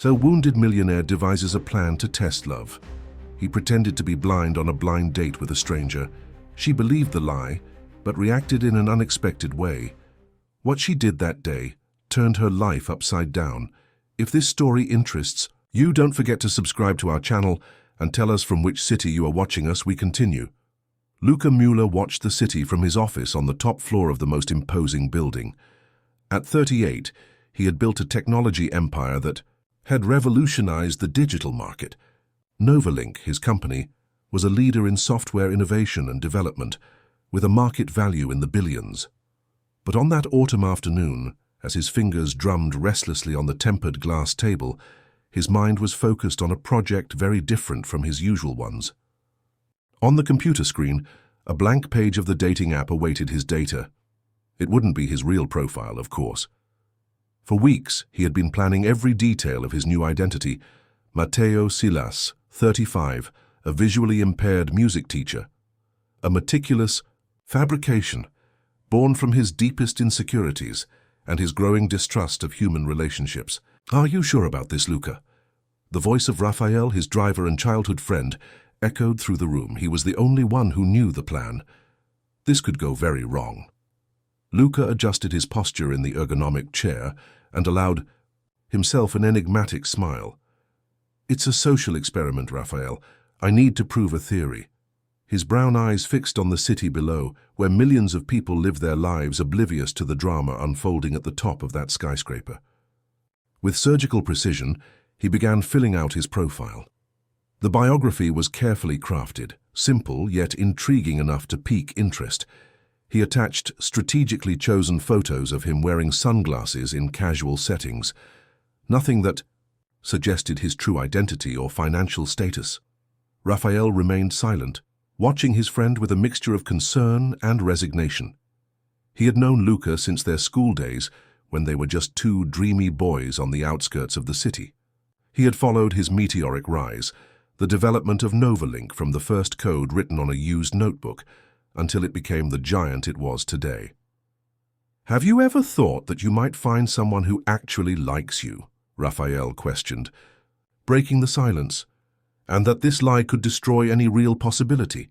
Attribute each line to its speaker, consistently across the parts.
Speaker 1: So wounded millionaire devises a plan to test love. He pretended to be blind on a blind date with a stranger. She believed the lie, but reacted in an unexpected way. What she did that day turned her life upside down. If this story interests you, don't forget to subscribe to our channel and tell us from which city you are watching us. We continue. Luca Mueller watched the city from his office on the top floor of the most imposing building. At 38, he had built a technology empire that had revolutionized the digital market. Novalink, his company, was a leader in software innovation and development, with a market value in the billions. But on that autumn afternoon, as his fingers drummed restlessly on the tempered glass table, his mind was focused on a project very different from his usual ones. On the computer screen, a blank page of the dating app awaited his data. It wouldn't be his real profile, of course. For weeks, he had been planning every detail of his new identity. Matteo Silas, 35, a visually impaired music teacher. A meticulous fabrication, born from his deepest insecurities and his growing distrust of human relationships. "Are you sure about this, Luca?" The voice of Raphael, his driver and childhood friend, echoed through the room. He was the only one who knew the plan. This could go very wrong. Luca adjusted his posture in the ergonomic chair and allowed himself an enigmatic smile. "It's a social experiment, Raphael. I need to prove a theory." His brown eyes fixed on the city below, where millions of people live their lives oblivious to the drama unfolding at the top of that skyscraper. With surgical precision, he began filling out his profile. The biography was carefully crafted, simple yet intriguing enough to pique interest. He attached strategically chosen photos of him wearing sunglasses in casual settings, nothing that suggested his true identity or financial status. Raphael remained silent, watching his friend with a mixture of concern and resignation. He had known Luca since their school days, when they were just two dreamy boys on the outskirts of the city. He had followed his meteoric rise, the development of Novalink from the first code written on a used notebook, until it became the giant it was today. "Have you ever thought that you might find someone who actually likes you?" Raphael questioned, breaking the silence, "and that this lie could destroy any real possibility?"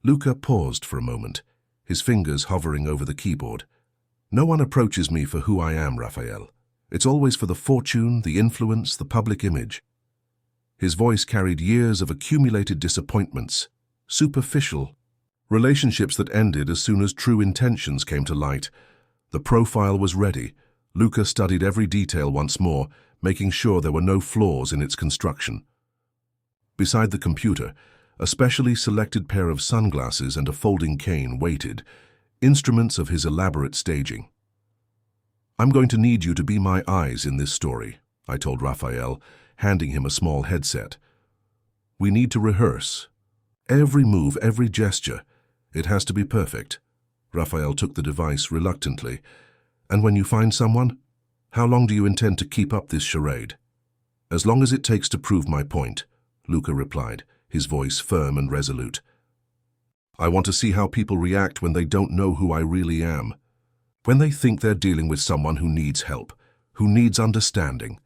Speaker 1: Luca paused for a moment, his fingers hovering over the keyboard. "No one approaches me for who I am, Raphael. It's always for the fortune, the influence, the public image." His voice carried years of accumulated disappointments, superficial relationships that ended as soon as true intentions came to light. The profile was ready. Luca studied every detail once more, making sure there were no flaws in its construction. Beside the computer, a specially selected pair of sunglasses and a folding cane waited, instruments of his elaborate staging. "I'm going to need you to be my eyes in this story," I told Raphael, handing him a small headset. "We need to rehearse. Every move, every gesture. It has to be perfect." Raphael took the device reluctantly. "And when you find someone, how long do you intend to keep up this charade?" "As long as it takes to prove my point," Luca replied, his voice firm and resolute. "I want to see how people react when they don't know who I really am. When they think they're dealing with someone who needs help, who needs understanding."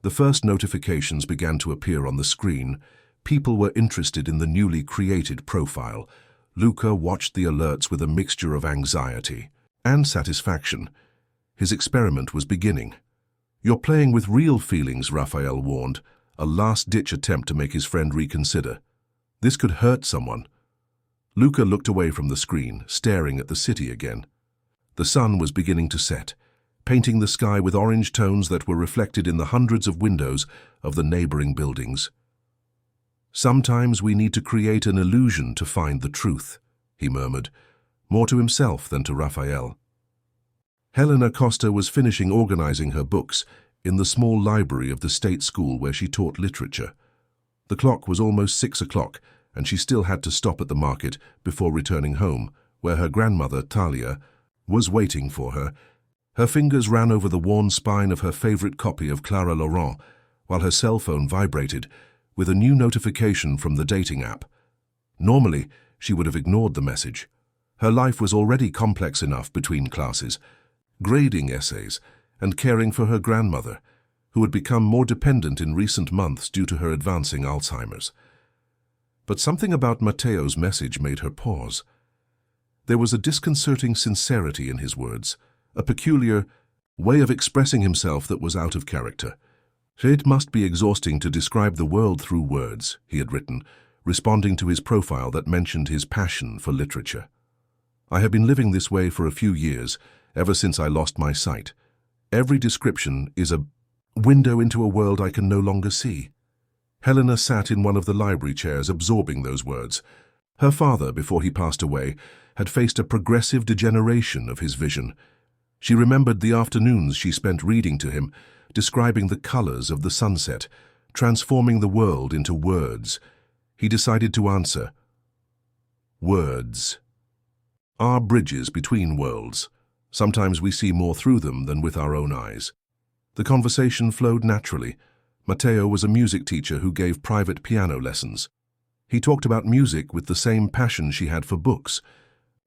Speaker 1: The first notifications began to appear on the screen. People were interested in the newly created profile. Luca watched the alerts with a mixture of anxiety and satisfaction. His experiment was beginning. "You're playing with real feelings," Raphael warned, a last-ditch attempt to make his friend reconsider. "This could hurt someone." Luca looked away from the screen, staring at the city again. The sun was beginning to set, painting the sky with orange tones that were reflected in the hundreds of windows of the neighboring buildings. "Sometimes we need to create an illusion to find the truth," he murmured, more to himself than to Raphael. Helena Costa was finishing organizing her books in the small library of the state school where she taught literature. The clock was almost 6 o'clock, and she still had to stop at the market before returning home, where her grandmother, Talia, was waiting for her. Her fingers ran over the worn spine of her favorite copy of Clara Laurent, while her cell phone vibrated with a new notification from the dating app. Normally, she would have ignored the message. Her life was already complex enough between classes, grading essays, and caring for her grandmother. who had become more dependent in recent months due to her advancing Alzheimer's. But something about Matteo's message made her pause. There was a disconcerting sincerity in his words, a peculiar way of expressing himself that was out of character. "It must be exhausting to describe the world through words," he had written, responding to his profile that mentioned his passion for literature. "I have been living this way for a few years, ever since I lost my sight. Every description is a window into a world I can no longer see." Helena sat in one of the library chairs absorbing those words. Her father, before he passed away, had faced a progressive degeneration of his vision. She remembered the afternoons she spent reading to him, describing the colors of the sunset, transforming the world into words. He decided to answer. Words are bridges between worlds. Sometimes we see more through them than with our own eyes. The conversation flowed naturally. Matteo was a music teacher who gave private piano lessons. He talked about music with the same passion she had for books.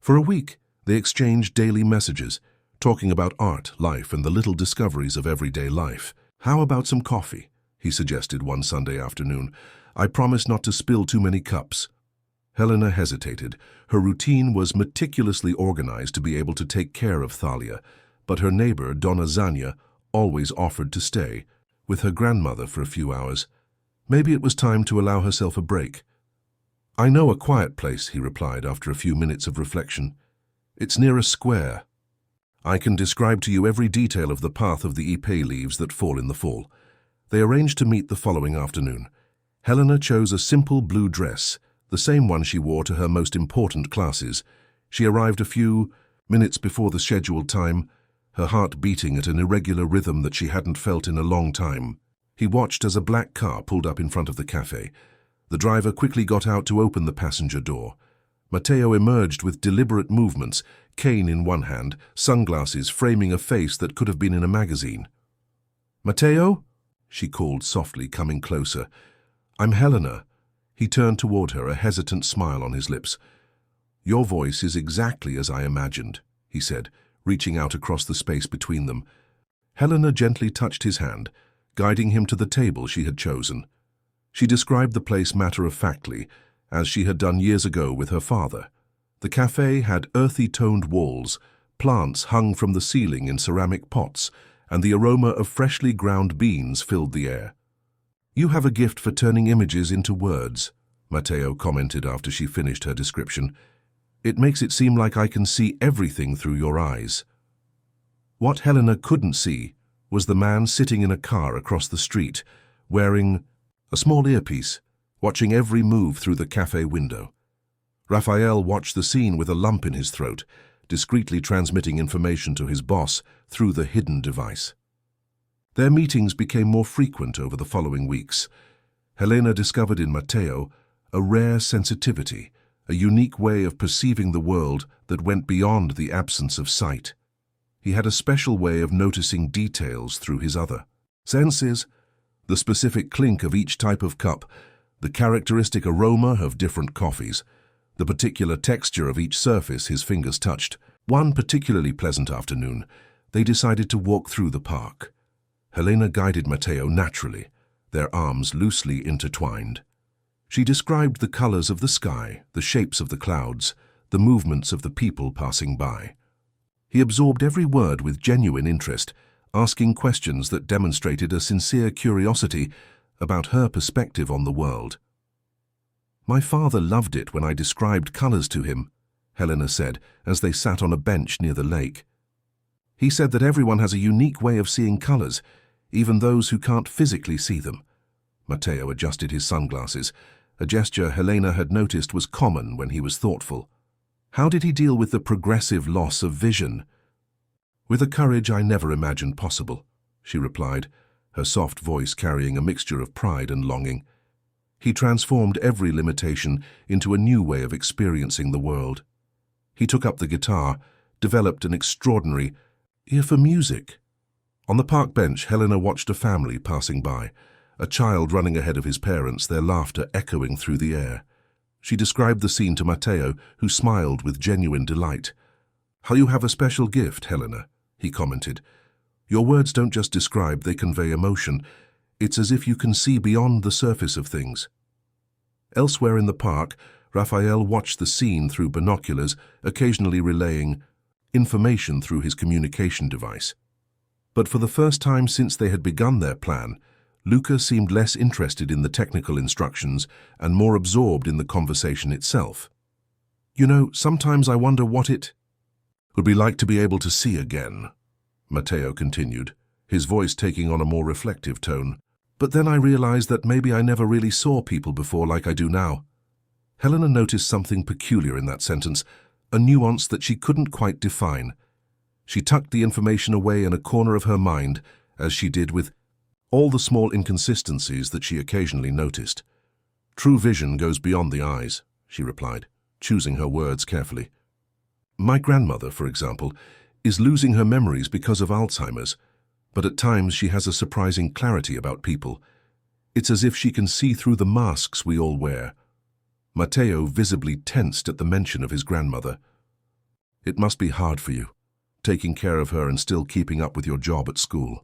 Speaker 1: For a week, they exchanged daily messages, talking about art, life, and the little discoveries of everyday life. "How about some coffee?" he suggested one Sunday afternoon. "I promise not to spill too many cups." Helena hesitated. Her routine was meticulously organized to be able to take care of Thalia, but her neighbor, Donna Zania, always offered to stay with her grandmother for a few hours. Maybe it was time to allow herself a break. "I know a quiet place," he replied after a few minutes of reflection. "It's near a square. I can describe to you every detail of the path of the ipe leaves that fall in the fall." They arranged to meet the following afternoon. Helena chose a simple blue dress, the same one she wore to her most important classes. She arrived a few minutes before the scheduled time, her heart beating at an irregular rhythm that she hadn't felt in a long time. He watched as a black car pulled up in front of the cafe. The driver quickly got out to open the passenger door. Matteo emerged with deliberate movements, cane in one hand, sunglasses framing a face that could have been in a magazine. "Matteo?" she called softly, coming closer. "I'm Helena." He turned toward her, a hesitant smile on his lips. "Your voice is exactly as I imagined," he said, reaching out across the space between them. Helena gently touched his hand, guiding him to the table she had chosen. She described the place matter-of-factly, as she had done years ago with her father. The cafe had earthy-toned walls, plants hung from the ceiling in ceramic pots, and the aroma of freshly ground beans filled the air. "You have a gift for turning images into words," Matteo commented after she finished her description. "It makes it seem like I can see everything through your eyes." What Helena couldn't see was the man sitting in a car across the street, wearing a small earpiece, watching every move through the cafe window. Raphael watched the scene with a lump in his throat, discreetly transmitting information to his boss through the hidden device. Their meetings became more frequent over the following weeks. Helena discovered in Matteo a rare sensitivity, a unique way of perceiving the world that went beyond the absence of sight. He had a special way of noticing details through his other senses, the specific clink of each type of cup, the characteristic aroma of different coffees, the particular texture of each surface his fingers touched. One particularly pleasant afternoon, they decided to walk through the park. Helena guided Matteo naturally, their arms loosely intertwined. She described the colors of the sky, the shapes of the clouds, the movements of the people passing by. He absorbed every word with genuine interest, asking questions that demonstrated a sincere curiosity about her perspective on the world. "My father loved it when I described colors to him," Helena said, as they sat on a bench near the lake. "He said that everyone has a unique way of seeing colors, even those who can't physically see them." Matteo adjusted his sunglasses, a gesture Helena had noticed was common when he was thoughtful. "How did he deal with the progressive loss of vision?" "With a courage I never imagined possible," she replied, her soft voice carrying a mixture of pride and longing. "He transformed every limitation into a new way of experiencing the world. He took up the guitar, developed an extraordinary ear for music." On the park bench, Helena watched a family passing by, a child running ahead of his parents, their laughter echoing through the air. She described the scene to Matteo, who smiled with genuine delight. "How you have a special gift, Helena," he commented. Your words don't just describe, they convey emotion. It's as if you can see beyond the surface of things. Elsewhere in the park, Raphael watched the scene through binoculars, occasionally relaying information through his communication device. But for the first time since they had begun their plan, Luca seemed less interested in the technical instructions and more absorbed in the conversation itself. You know, sometimes I wonder what it would be like to be able to see again, Matteo continued, his voice taking on a more reflective tone. But then I realized that maybe I never really saw people before like I do now. Helena noticed something peculiar in that sentence, a nuance that she couldn't quite define. She tucked the information away in a corner of her mind, as she did with all the small inconsistencies that she occasionally noticed. True vision goes beyond the eyes, she replied, choosing her words carefully. My grandmother, for example, is losing her memories because of Alzheimer's, but at times she has a surprising clarity about people. It's as if she can see through the masks we all wear. Matteo visibly tensed at the mention of his grandmother. It must be hard for you, taking care of her and still keeping up with your job at school.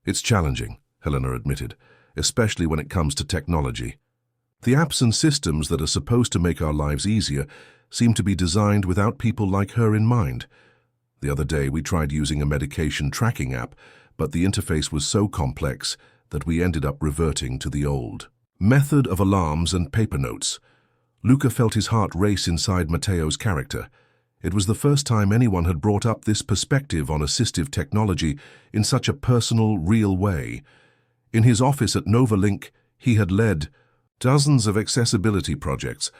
Speaker 1: It's challenging, Helena admitted, especially when it comes to technology. The apps and systems that are supposed to make our lives easier seem to be designed without people like her in mind. The other day we tried using a medication tracking app, but the interface was so complex that we ended up reverting to the old method of alarms and paper notes. Luca felt his heart race inside Matteo's character. It was the first time anyone had brought up this perspective on assistive technology in such a personal, real way. In his office at Novalink, he had led dozens of accessibility projects,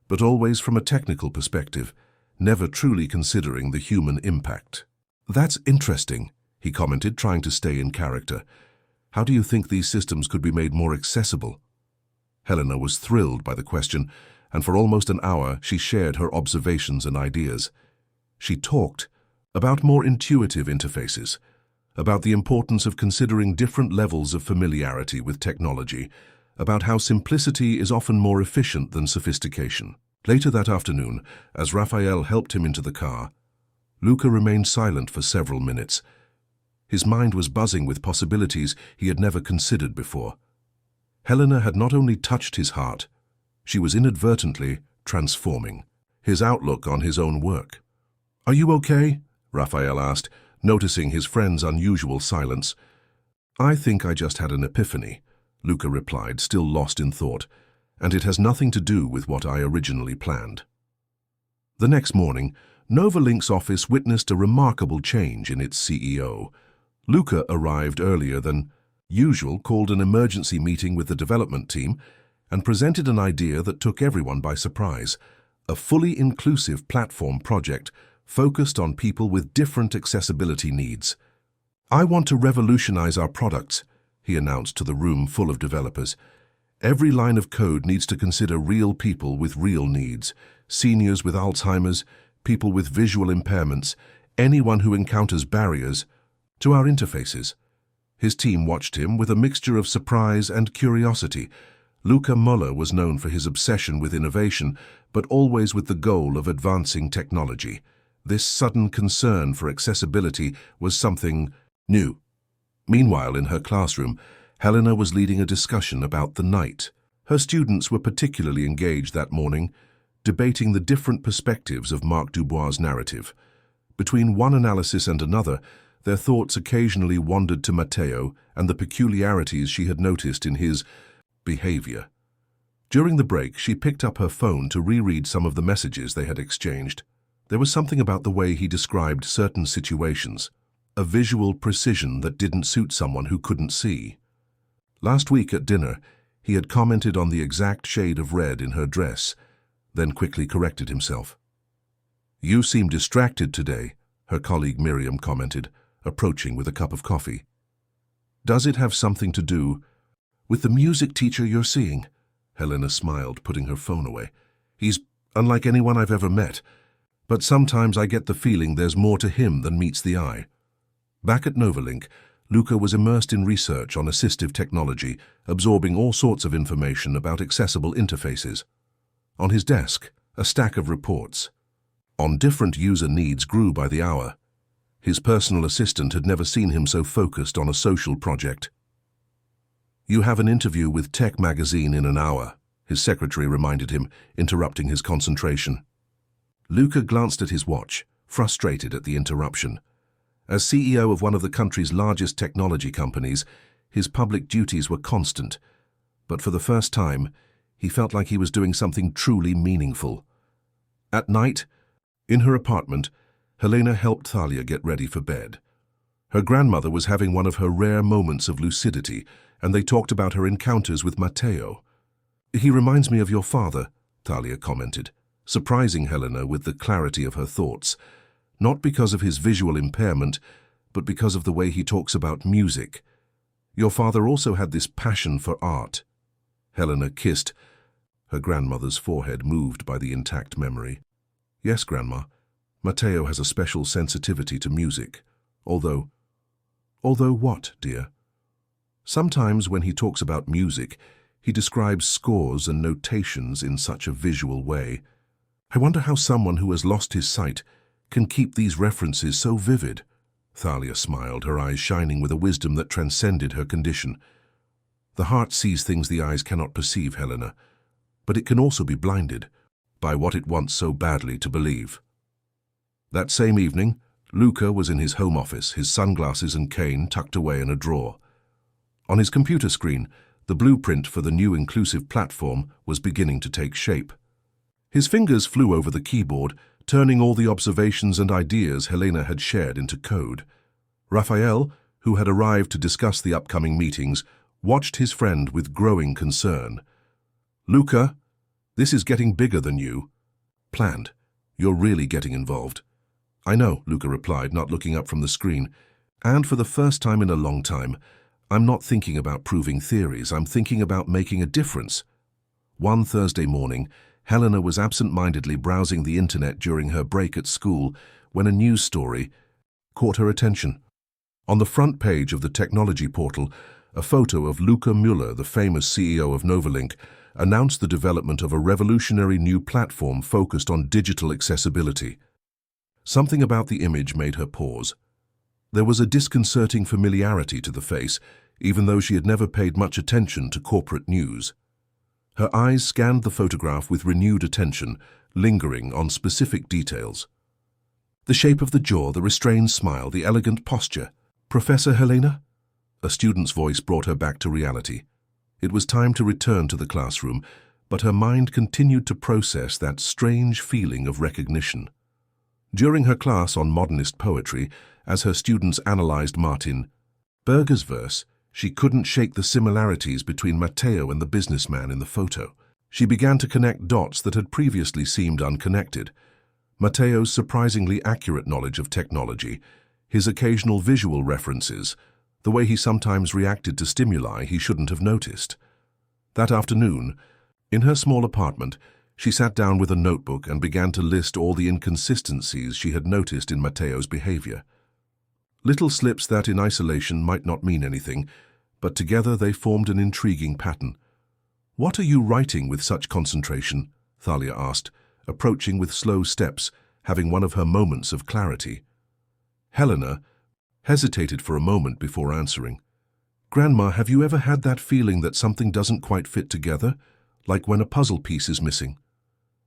Speaker 1: but always from a technical perspective, never truly considering the human impact. That's interesting, he commented, trying to stay in character. How do you think these systems could be made more accessible? Helena was thrilled by the question, and for almost an hour she shared her observations and ideas. She talked about more intuitive interfaces, about the importance of considering different levels of familiarity with technology, about how simplicity is often more efficient than sophistication. Later that afternoon, as Raphael helped him into the car, Luca remained silent for several minutes. His mind was buzzing with possibilities he had never considered before. Helena had not only touched his heart, she was inadvertently transforming his outlook on his own work. "Are you okay?" Raphael asked, noticing his friend's unusual silence. "I think I just had an epiphany," Luca replied, still lost in thought, "and it has nothing to do with what I originally planned." The next morning, Novalink's office witnessed a remarkable change in its CEO. Luca arrived earlier than usual, called an emergency meeting with the development team, and presented an idea that took everyone by surprise: a fully inclusive platform project focused on people with different accessibility needs. "I want to revolutionize our products," he announced to the room full of developers. "Every line of code needs to consider real people with real needs, seniors with Alzheimer's, people with visual impairments, anyone who encounters barriers to our interfaces." His team watched him with a mixture of surprise and curiosity. Luca Muller was known for his obsession with innovation, but always with the goal of advancing technology. This sudden concern for accessibility was something new. Meanwhile, in her classroom, Helena was leading a discussion about the night. Her students were particularly engaged that morning, debating the different perspectives of Marc Dubois' narrative. Between one analysis and another, their thoughts occasionally wandered to Matteo and the peculiarities she had noticed in his behavior. During the break, she picked up her phone to reread some of the messages they had exchanged. There was something about the way he described certain situations, a visual precision that didn't suit someone who couldn't see. Last week at dinner, he had commented on the exact shade of red in her dress, then quickly corrected himself. "You seem distracted today," her colleague Miriam commented, approaching with a cup of coffee. "Does it have something to do with the music teacher you're seeing?" Helena smiled, putting her phone away. "He's unlike anyone I've ever met, but sometimes I get the feeling there's more to him than meets the eye." Back at Novalink, Luca was immersed in research on assistive technology, absorbing all sorts of information about accessible interfaces. On his desk, a stack of reports on different user needs grew by the hour. His personal assistant had never seen him so focused on a social project. "You have an interview with Tech magazine in an hour," his secretary reminded him, interrupting his concentration. Luca glanced at his watch, frustrated at the interruption. As CEO of one of the country's largest technology companies, his public duties were constant, but for the first time, he felt like he was doing something truly meaningful. At night, in her apartment, Helena helped Thalia get ready for bed. Her grandmother was having one of her rare moments of lucidity, and they talked about her encounters with Matteo. "He reminds me of your father," Thalia commented, surprising Helena with the clarity of her thoughts, not because of his visual impairment, but because of the way he talks about music. "Your father also had this passion for art." Helena kissed her grandmother's forehead, moved by the intact memory. "Yes, Grandma. Matteo has a special sensitivity to music. Although what, dear?" "Sometimes when he talks about music, he describes scores and notations in such a visual way. I wonder how someone who has lost his sight can keep these references so vivid." Thalia smiled, her eyes shining with a wisdom that transcended her condition. "The heart sees things the eyes cannot perceive, Helena, but it can also be blinded by what it wants so badly to believe." That same evening, Luca was in his home office, his sunglasses and cane tucked away in a drawer. On his computer screen, the blueprint for the new inclusive platform was beginning to take shape. His fingers flew over the keyboard, turning all the observations and ideas Helena had shared into code. Raphael, who had arrived to discuss the upcoming meetings, watched his friend with growing concern. "Luca, this is getting bigger than you planned. You're really getting involved." "I know," Luca replied, not looking up from the screen. "And for the first time in a long time, I'm not thinking about proving theories, I'm thinking about making a difference." One Thursday morning, Helena was absent-mindedly browsing the internet during her break at school when a news story caught her attention. On the front page of the technology portal, a photo of Luca Müller, the famous CEO of Novalink, announced the development of a revolutionary new platform focused on digital accessibility. Something about the image made her pause. There was a disconcerting familiarity to the face, even though she had never paid much attention to corporate news. Her eyes scanned the photograph with renewed attention, lingering on specific details. The shape of the jaw, the restrained smile, the elegant posture. "Professor Helena?" A student's voice brought her back to reality. It was time to return to the classroom, but her mind continued to process that strange feeling of recognition. During her class on modernist poetry, as her students analyzed Martin Berger's verse, she couldn't shake the similarities between Matteo and the businessman in the photo. She began to connect dots that had previously seemed unconnected. Matteo's surprisingly accurate knowledge of technology, his occasional visual references, the way he sometimes reacted to stimuli he shouldn't have noticed. That afternoon, in her small apartment, she sat down with a notebook and began to list all the inconsistencies she had noticed in Matteo's behavior. Little slips that in isolation might not mean anything, but together they formed an intriguing pattern. "What are you writing with such concentration?" Thalia asked, approaching with slow steps, having one of her moments of clarity. Helena hesitated for a moment before answering. "Grandma, have you ever had that feeling that something doesn't quite fit together, like when a puzzle piece is missing?"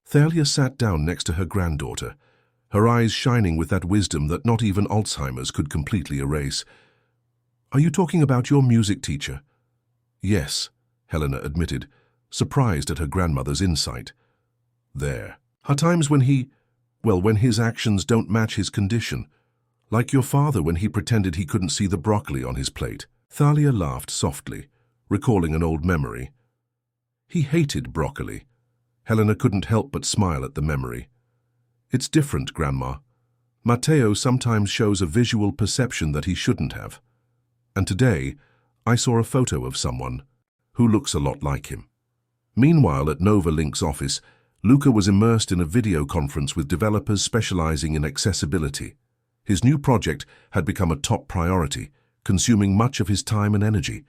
Speaker 1: Thalia sat down next to her granddaughter, her eyes shining with that wisdom that not even Alzheimer's could completely erase. "Are you talking about your music teacher?" "Yes," Helena admitted, surprised at her grandmother's insight. "There are times when when his actions don't match his condition, like your father when he pretended he couldn't see the broccoli on his plate." Thalia laughed softly, recalling an old memory. "He hated broccoli." Helena couldn't help but smile at the memory. "It's different, Grandma. Matteo sometimes shows a visual perception that he shouldn't have. And today, I saw a photo of someone who looks a lot like him." Meanwhile, at Novalink's office, Luca was immersed in a video conference with developers specializing in accessibility. His new project had become a top priority, consuming much of his time and energy.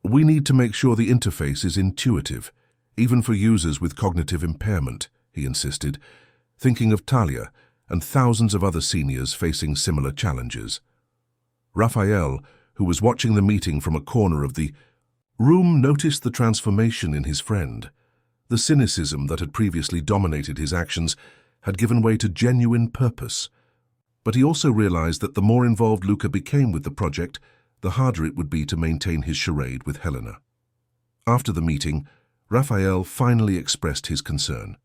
Speaker 1: "We need to make sure the interface is intuitive, even for users with cognitive impairment," he insisted, thinking of Thalia and thousands of other seniors facing similar challenges. Raphael, who was watching the meeting from a corner of the room, noticed the transformation in his friend. The cynicism that had previously dominated his actions had given way to genuine purpose. But he also realized that the more involved Luca became with the project, the harder it would be to maintain his charade with Helena. After the meeting, Raphael finally expressed his concern.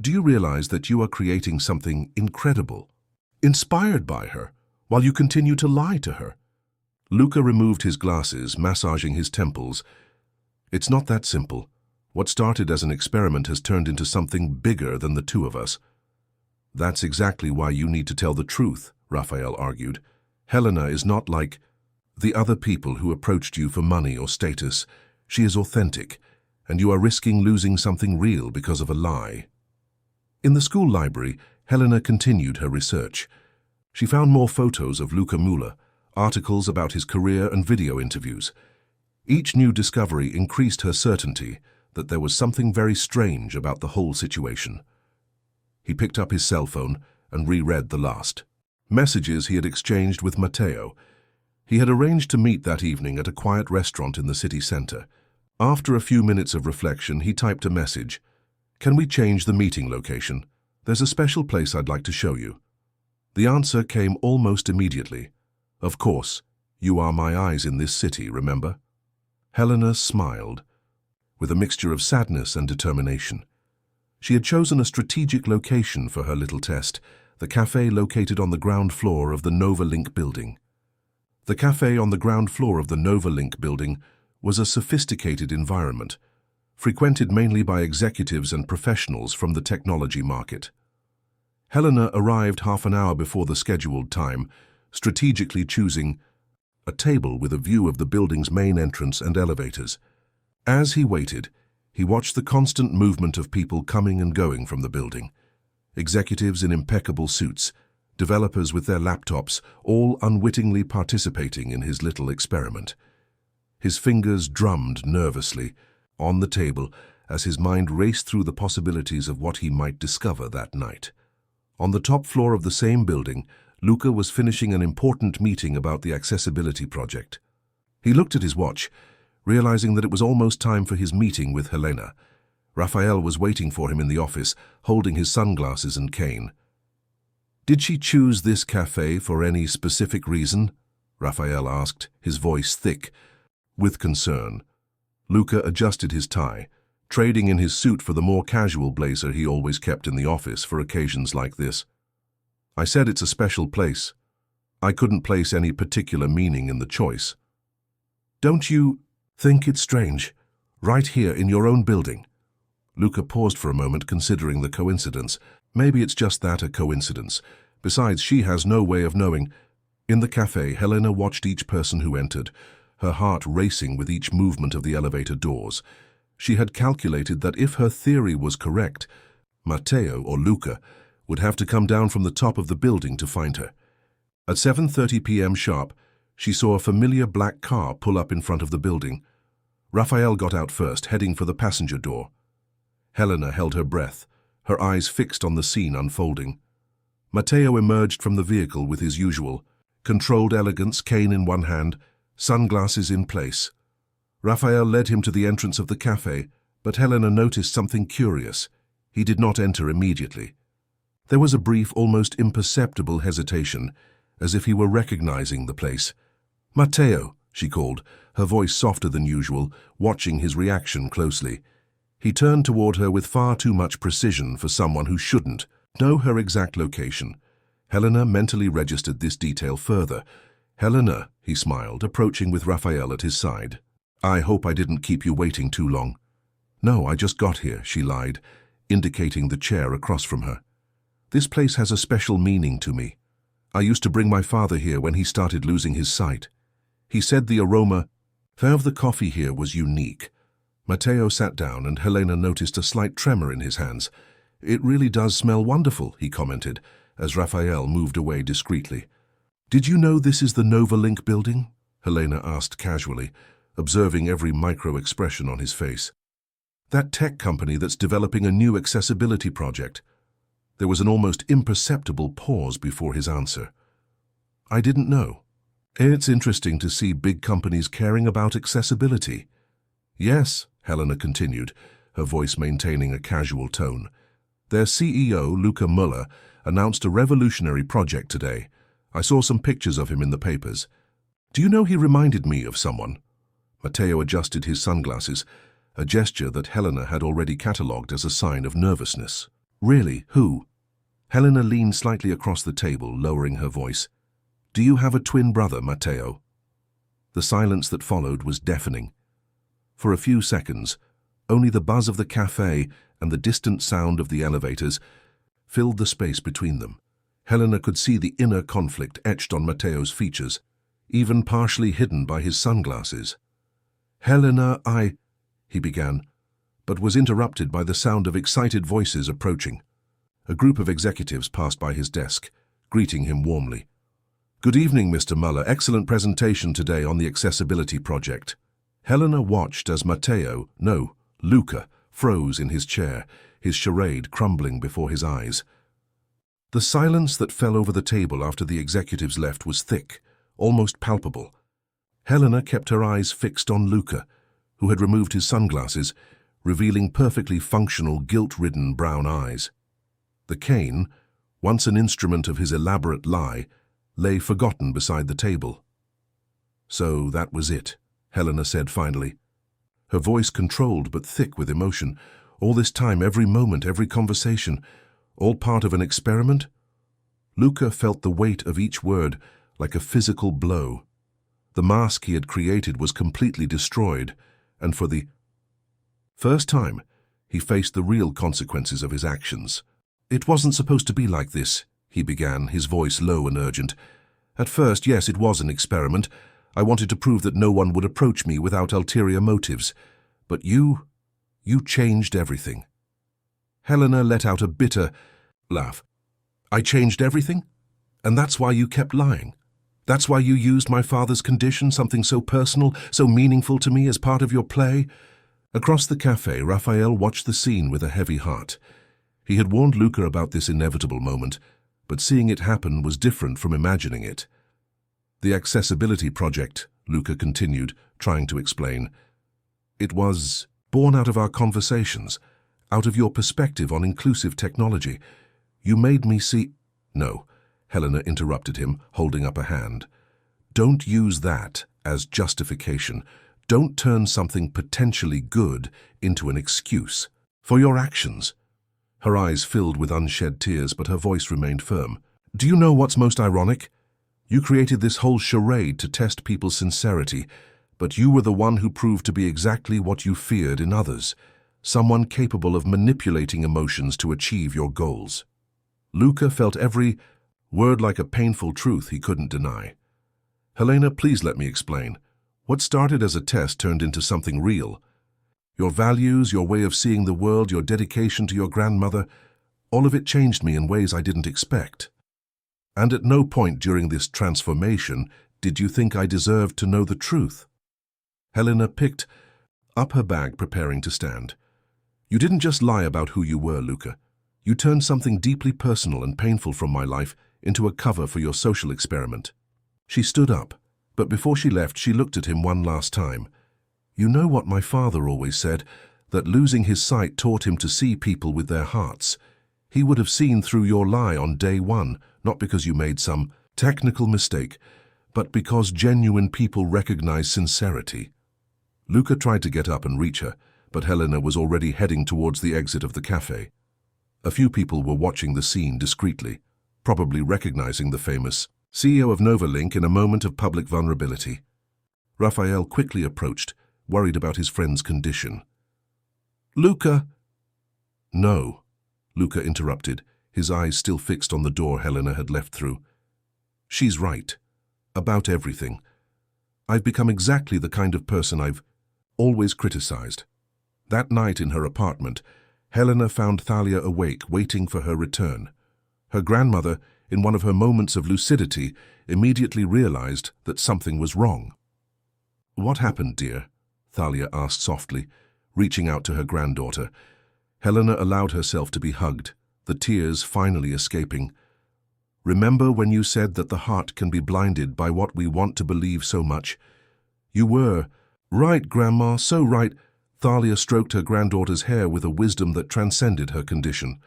Speaker 1: "Do you realize that you are creating something incredible, inspired by her, while you continue to lie to her?" Luca removed his glasses, massaging his temples. "It's not that simple. What started as an experiment has turned into something bigger than the two of us." "That's exactly why you need to tell the truth," Raphael argued. "Helena is not like the other people who approached you for money or status. She is authentic, and you are risking losing something real because of a lie." In the school library, Helena continued her research. She found more photos of Luca Müller, articles about his career and video interviews. Each new discovery increased her certainty that there was something very strange about the whole situation. He picked up his cell phone and reread the last messages he had exchanged with Matteo. He had arranged to meet that evening at a quiet restaurant in the city center. After a few minutes of reflection, he typed a message. "Can we change the meeting location? There's a special place I'd like to show you." The answer came almost immediately. "Of course, you are my eyes in this city, remember?" Helena smiled, with a mixture of sadness and determination. She had chosen a strategic location for her little test, the cafe located on the ground floor of the Novalink building. The cafe on the ground floor of the Novalink building was a sophisticated environment, frequented mainly by executives and professionals from the technology market. Helena arrived half an hour before the scheduled time, strategically choosing a table with a view of the building's main entrance and elevators. As he waited, he watched the constant movement of people coming and going from the building. Executives in impeccable suits, developers with their laptops, all unwittingly participating in his little experiment. His fingers drummed nervously on the table as his mind raced through the possibilities of what he might discover that night. On the top floor of the same building, Luca was finishing an important meeting about the accessibility project. He looked at his watch, realizing that it was almost time for his meeting with Helena. Raphael was waiting for him in the office, holding his sunglasses and cane. "Did she choose this cafe for any specific reason?" Raphael asked, his voice thick with concern. Luca adjusted his tie, trading in his suit for the more casual blazer he always kept in the office for occasions like this. "I said it's a special place. I couldn't place any particular meaning in the choice." "Don't you think it's strange? Right here in your own building?" Luca paused for a moment, considering the coincidence. Maybe it's just that, a coincidence. Besides, she has no way of knowing. In the cafe, Helena watched each person who entered, her heart racing with each movement of the elevator doors. She had calculated that if her theory was correct, Matteo or Luca would have to come down from the top of the building to find her. At 7:30 p.m. sharp, she saw a familiar black car pull up in front of the building. Raphael got out first, heading for the passenger door. Helena held her breath, her eyes fixed on the scene unfolding. Matteo emerged from the vehicle with his usual controlled elegance, cane in one hand, sunglasses in place. Raphael led him to the entrance of the cafe, but Helena noticed something curious. He did not enter immediately. There was a brief, almost imperceptible hesitation, as if he were recognizing the place. "Matteo," she called, her voice softer than usual, watching his reaction closely. He turned toward her with far too much precision for someone who shouldn't know her exact location. Helena mentally registered this detail further. "Helena," he smiled, approaching with Raphael at his side. "I hope I didn't keep you waiting too long." "No, I just got here," she lied, indicating the chair across from her. "This place has a special meaning to me. I used to bring my father here when he started losing his sight. He said the aroma of the coffee here was unique." Matteo sat down and Helena noticed a slight tremor in his hands. "It really does smell wonderful," he commented, as Raphael moved away discreetly. "Did you know this is the Novalink building?" Helena asked casually, observing every micro-expression on his face. "That tech company that's developing a new accessibility project." There was an almost imperceptible pause before his answer. I didn't know. It's interesting to see big companies caring about accessibility. Yes, Helena continued, her voice maintaining a casual tone. Their CEO, Luca Muller, announced a revolutionary project today. I saw some pictures of him in the papers. Do you know he reminded me of someone? Matteo adjusted his sunglasses, a gesture that Helena had already catalogued as a sign of nervousness. Really, who? Helena leaned slightly across the table, lowering her voice. Do you have a twin brother, Matteo? The silence that followed was deafening. For a few seconds, only the buzz of the cafe and the distant sound of the elevators filled the space between them. Helena could see the inner conflict etched on Matteo's features, even partially hidden by his sunglasses. Helena, he began, but was interrupted by the sound of excited voices approaching. A group of executives passed by his desk, greeting him warmly. Good evening, Mr. Muller. Excellent presentation today on the accessibility project. Helena watched as Luca, froze in his chair, his charade crumbling before his eyes. The silence that fell over the table after the executives left was thick, almost palpable. Helena kept her eyes fixed on Luca, who had removed his sunglasses, revealing perfectly functional, guilt-ridden brown eyes. The cane, once an instrument of his elaborate lie, lay forgotten beside the table. So that was it, Helena said finally. Her voice controlled but thick with emotion. All this time, every moment, every conversation, all part of an experiment? Luca felt the weight of each word like a physical blow. The mask he had created was completely destroyed, and for the first time, he faced the real consequences of his actions. It wasn't supposed to be like this, he began, his voice low and urgent. At first, yes, it was an experiment. I wanted to prove that no one would approach me without ulterior motives. But you changed everything. Helena let out a bitter laugh. I changed everything? And that's why you kept lying? That's why you used my father's condition, something so personal, so meaningful to me, as part of your play? Across the cafe, Raphael watched the scene with a heavy heart. He had warned Luca about this inevitable moment, but seeing it happen was different from imagining it. The accessibility project, Luca continued, trying to explain. It was born out of our conversations, out of your perspective on inclusive technology. You made me see— No, Helena interrupted him, holding up a hand. Don't use that as justification. Don't turn something potentially good into an excuse for your actions. Her eyes filled with unshed tears, but her voice remained firm. Do you know what's most ironic? You created this whole charade to test people's sincerity, but you were the one who proved to be exactly what you feared in others, someone capable of manipulating emotions to achieve your goals. Luca felt every word like a painful truth he couldn't deny. Helena, please let me explain. What started as a test turned into something real. Your values, your way of seeing the world, your dedication to your grandmother, all of it changed me in ways I didn't expect. And at no point during this transformation did you think I deserved to know the truth. Helena picked up her bag, preparing to stand. You didn't just lie about who you were, Luca. You turned something deeply personal and painful from my life into a cover for your social experiment. She stood up, but before she left, she looked at him one last time. You know what my father always said, that losing his sight taught him to see people with their hearts. He would have seen through your lie on day one, not because you made some technical mistake, but because genuine people recognize sincerity. Luca tried to get up and reach her, but Helena was already heading towards the exit of the cafe. A few people were watching the scene discreetly, probably recognizing the famous CEO of Novalink in a moment of public vulnerability. Raphael quickly approached, worried about his friend's condition. Luca! No, Luca interrupted, his eyes still fixed on the door Helena had left through. She's right. About everything. I've become exactly the kind of person I've always criticized. That night in her apartment, Helena found Thalia awake, waiting for her return. Her grandmother, in one of her moments of lucidity, immediately realized that something was wrong. What happened, dear? Thalia asked softly, reaching out to her granddaughter. Helena allowed herself to be hugged, the tears finally escaping. "Remember when you said that the heart can be blinded by what we want to believe so much? You were right, Grandma, so right." Thalia stroked her granddaughter's hair with a wisdom that transcended her condition.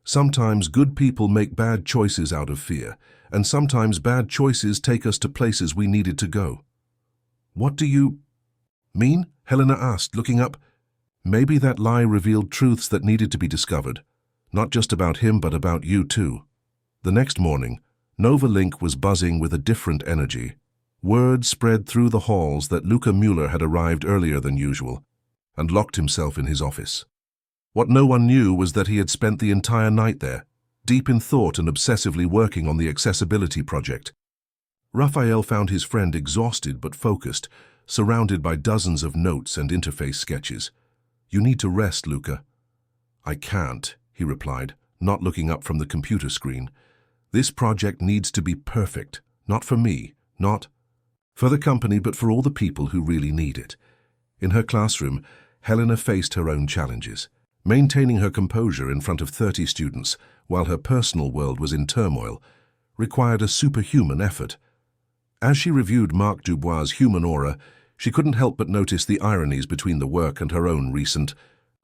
Speaker 1: "Sometimes good people make bad choices out of fear, and sometimes bad choices take us to places we needed to go." "What do you mean?" Helena asked, looking up. "Maybe that lie revealed truths that needed to be discovered. Not just about him, but about you too." The next morning, Nova Link was buzzing with a different energy. Word spread through the halls that Luca Mueller had arrived earlier than usual and locked himself in his office. What no one knew was that he had spent the entire night there, deep in thought and obsessively working on the accessibility project. Raphael found his friend exhausted but focused, surrounded by dozens of notes and interface sketches. "You need to rest, Luca." "I can't," he replied, not looking up from the computer screen. "This project needs to be perfect, not for me, not for the company, but for all the people who really need it." In her classroom, Helena faced her own challenges. Maintaining her composure in front of 30 students while her personal world was in turmoil required a superhuman effort. As she reviewed Marc Dubois' human aura, she couldn't help but notice the ironies between the work and her own recent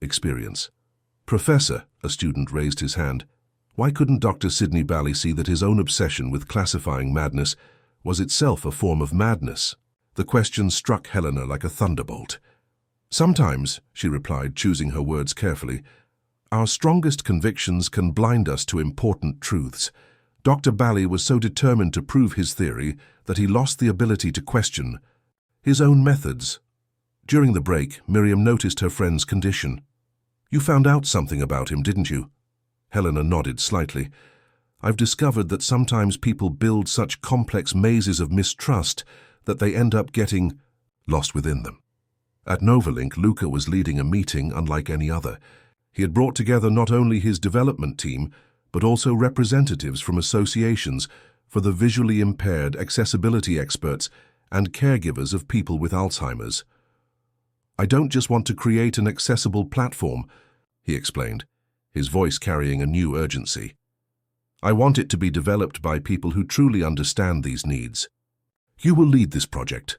Speaker 1: experience. "Professor," a student raised his hand, "why couldn't Dr. Sidney Bally see that his own obsession with classifying madness was itself a form of madness?" The question struck Helena like a thunderbolt. "Sometimes," she replied, choosing her words carefully, "our strongest convictions can blind us to important truths. Dr. Bally was so determined to prove his theory that he lost the ability to question his own methods." During the break, Miriam noticed her friend's condition. "You found out something about him, didn't you?" Helena nodded slightly. "I've discovered that sometimes people build such complex mazes of mistrust that they end up getting lost within them." At Novalink, Luca was leading a meeting unlike any other. He had brought together not only his development team, but also representatives from associations for the visually impaired, accessibility experts, and caregivers of people with Alzheimer's. "I don't just want to create an accessible platform," he explained, his voice carrying a new urgency. "I want it to be developed by people who truly understand these needs. You will lead this project."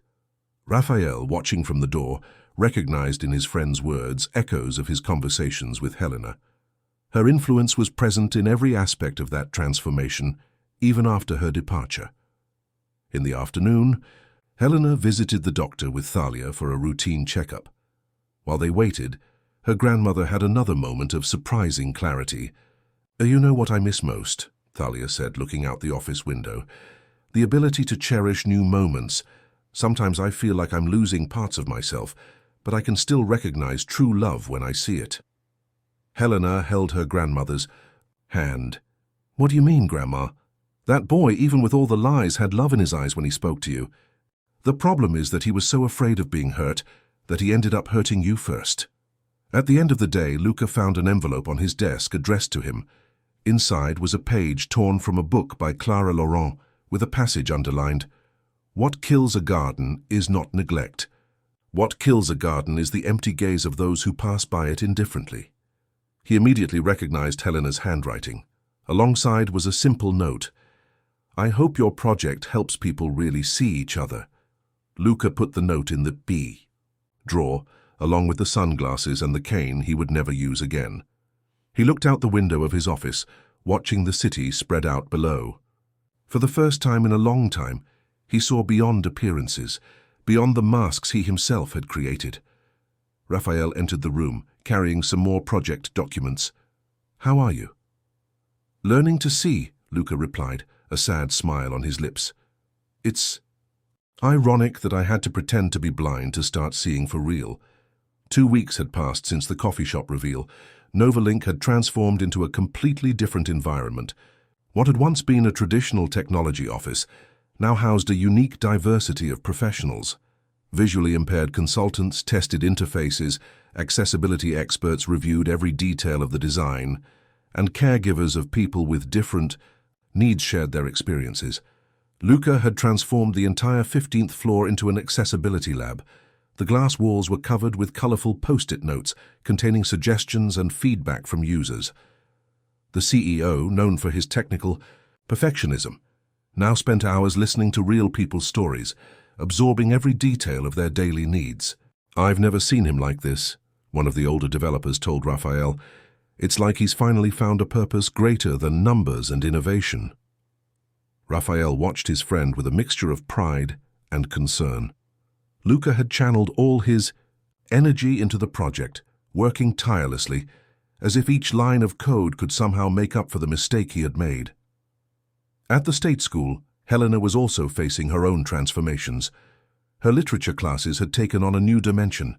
Speaker 1: Raphael, watching from the door, recognized in his friend's words echoes of his conversations with Helena. Her influence was present in every aspect of that transformation, even after her departure. In the afternoon, Helena visited the doctor with Thalia for a routine checkup. While they waited, her grandmother had another moment of surprising clarity. "You know what I miss most," Thalia said, looking out the office window. "The ability to cherish new moments. Sometimes I feel like I'm losing parts of myself, but I can still recognize true love when I see it." Helena held her grandmother's hand. "What do you mean, Grandma? That boy, even with all the lies, had love in his eyes when he spoke to you. The problem is that he was so afraid of being hurt that he ended up hurting you first." At the end of the day, Luca found an envelope on his desk addressed to him. Inside was a page torn from a book by Clara Laurent with a passage underlined, "What kills a garden is not neglect. What kills a garden is the empty gaze of those who pass by it indifferently." He immediately recognized Helena's handwriting. Alongside was a simple note, "I hope your project helps people really see each other." Luca put the note in the B drawer, along with the sunglasses and the cane he would never use again. He looked out the window of his office, watching the city spread out below. For the first time in a long time, he saw beyond appearances, beyond the masks he himself had created. Raphael entered the room, carrying some more project documents. "How are you?" "Learning to see," Luca replied, a sad smile on his lips. "It's ironic that I had to pretend to be blind to start seeing for real." 2 weeks had passed since the coffee shop reveal. Novalink had transformed into a completely different environment. What had once been a traditional technology office now housed a unique diversity of professionals. Visually impaired consultants tested interfaces, accessibility experts reviewed every detail of the design, and caregivers of people with different needs shared their experiences. Luca had transformed the entire 15th floor into an accessibility lab. The glass walls were covered with colorful post-it notes containing suggestions and feedback from users. The CEO, known for his technical perfectionism, now spent hours listening to real people's stories, absorbing every detail of their daily needs. "I've never seen him like this," one of the older developers told Raphael. "It's like he's finally found a purpose greater than numbers and innovation." Raphael watched his friend with a mixture of pride and concern. Luca had channeled all his energy into the project, working tirelessly, as if each line of code could somehow make up for the mistake he had made. At the state school, Helena was also facing her own transformations. Her literature classes had taken on a new dimension.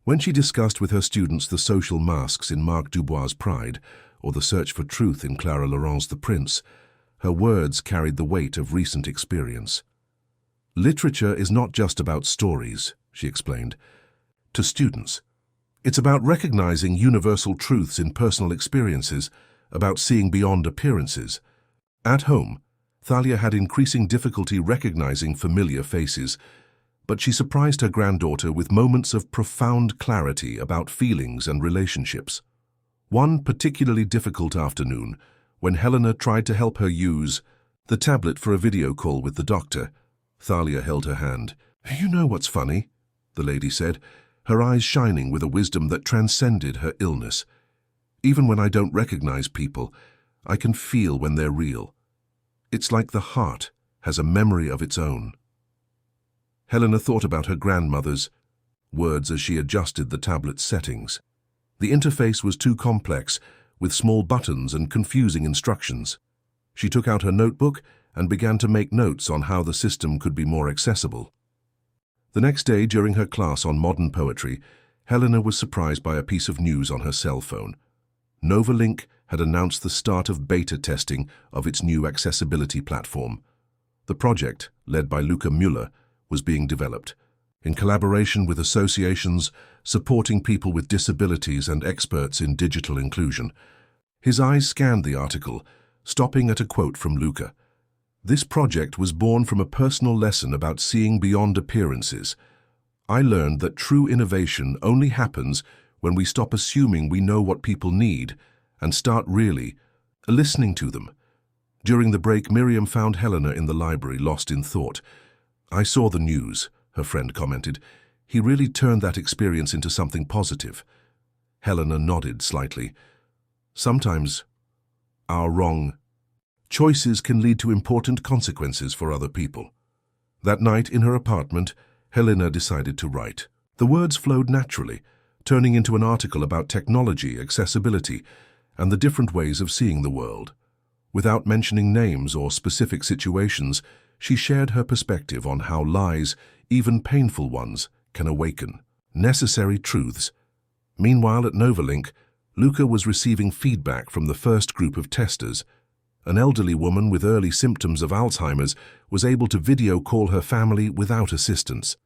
Speaker 1: When she discussed with her students the social masks in Marc Dubois' Pride, or the search for truth in Clara Laurent's The Prince, her words carried the weight of recent experience. "Literature is not just about stories," she explained. To students, it's about recognizing universal truths in personal experiences, about seeing beyond appearances. At home, Thalia had increasing difficulty recognizing familiar faces, but she surprised her granddaughter with moments of profound clarity about feelings and relationships. One particularly difficult afternoon, when Helena tried to help her use the tablet for a video call with the doctor, Thalia held her hand. "You know what's funny?" the lady said, her eyes shining with a wisdom that transcended her illness. "Even when I don't recognize people, I can feel when they're real. It's like the heart has a memory of its own." Helena thought about her grandmother's words as she adjusted the tablet's settings. The interface was too complex, with small buttons and confusing instructions. She took out her notebook and began to make notes on how the system could be more accessible. The next day, during her class on modern poetry, Helena was surprised by a piece of news on her cell phone. Novalink had announced the start of beta testing of its new accessibility platform. The project, led by Luca Müller, was being developed, in collaboration with associations supporting people with disabilities and experts in digital inclusion. His eyes scanned the article, stopping at a quote from Luca. "This project was born from a personal lesson about seeing beyond appearances. I learned that true innovation only happens when we stop assuming we know what people need and start really listening to them." During the break, Miriam found Helena in the library, lost in thought. "I saw the news," her friend commented. "He really turned that experience into something positive." Helena nodded slightly. "Sometimes our wrong choices can lead to important consequences for other people." That night in her apartment, Helena decided to write. The words flowed naturally, turning into an article about technology, accessibility, and the different ways of seeing the world. Without mentioning names or specific situations, she shared her perspective on how lies, even painful ones, can awaken necessary truths. Meanwhile, at Novalink, Luca was receiving feedback from the first group of testers. An elderly woman with early symptoms of Alzheimer's was able to video call her family without assistance.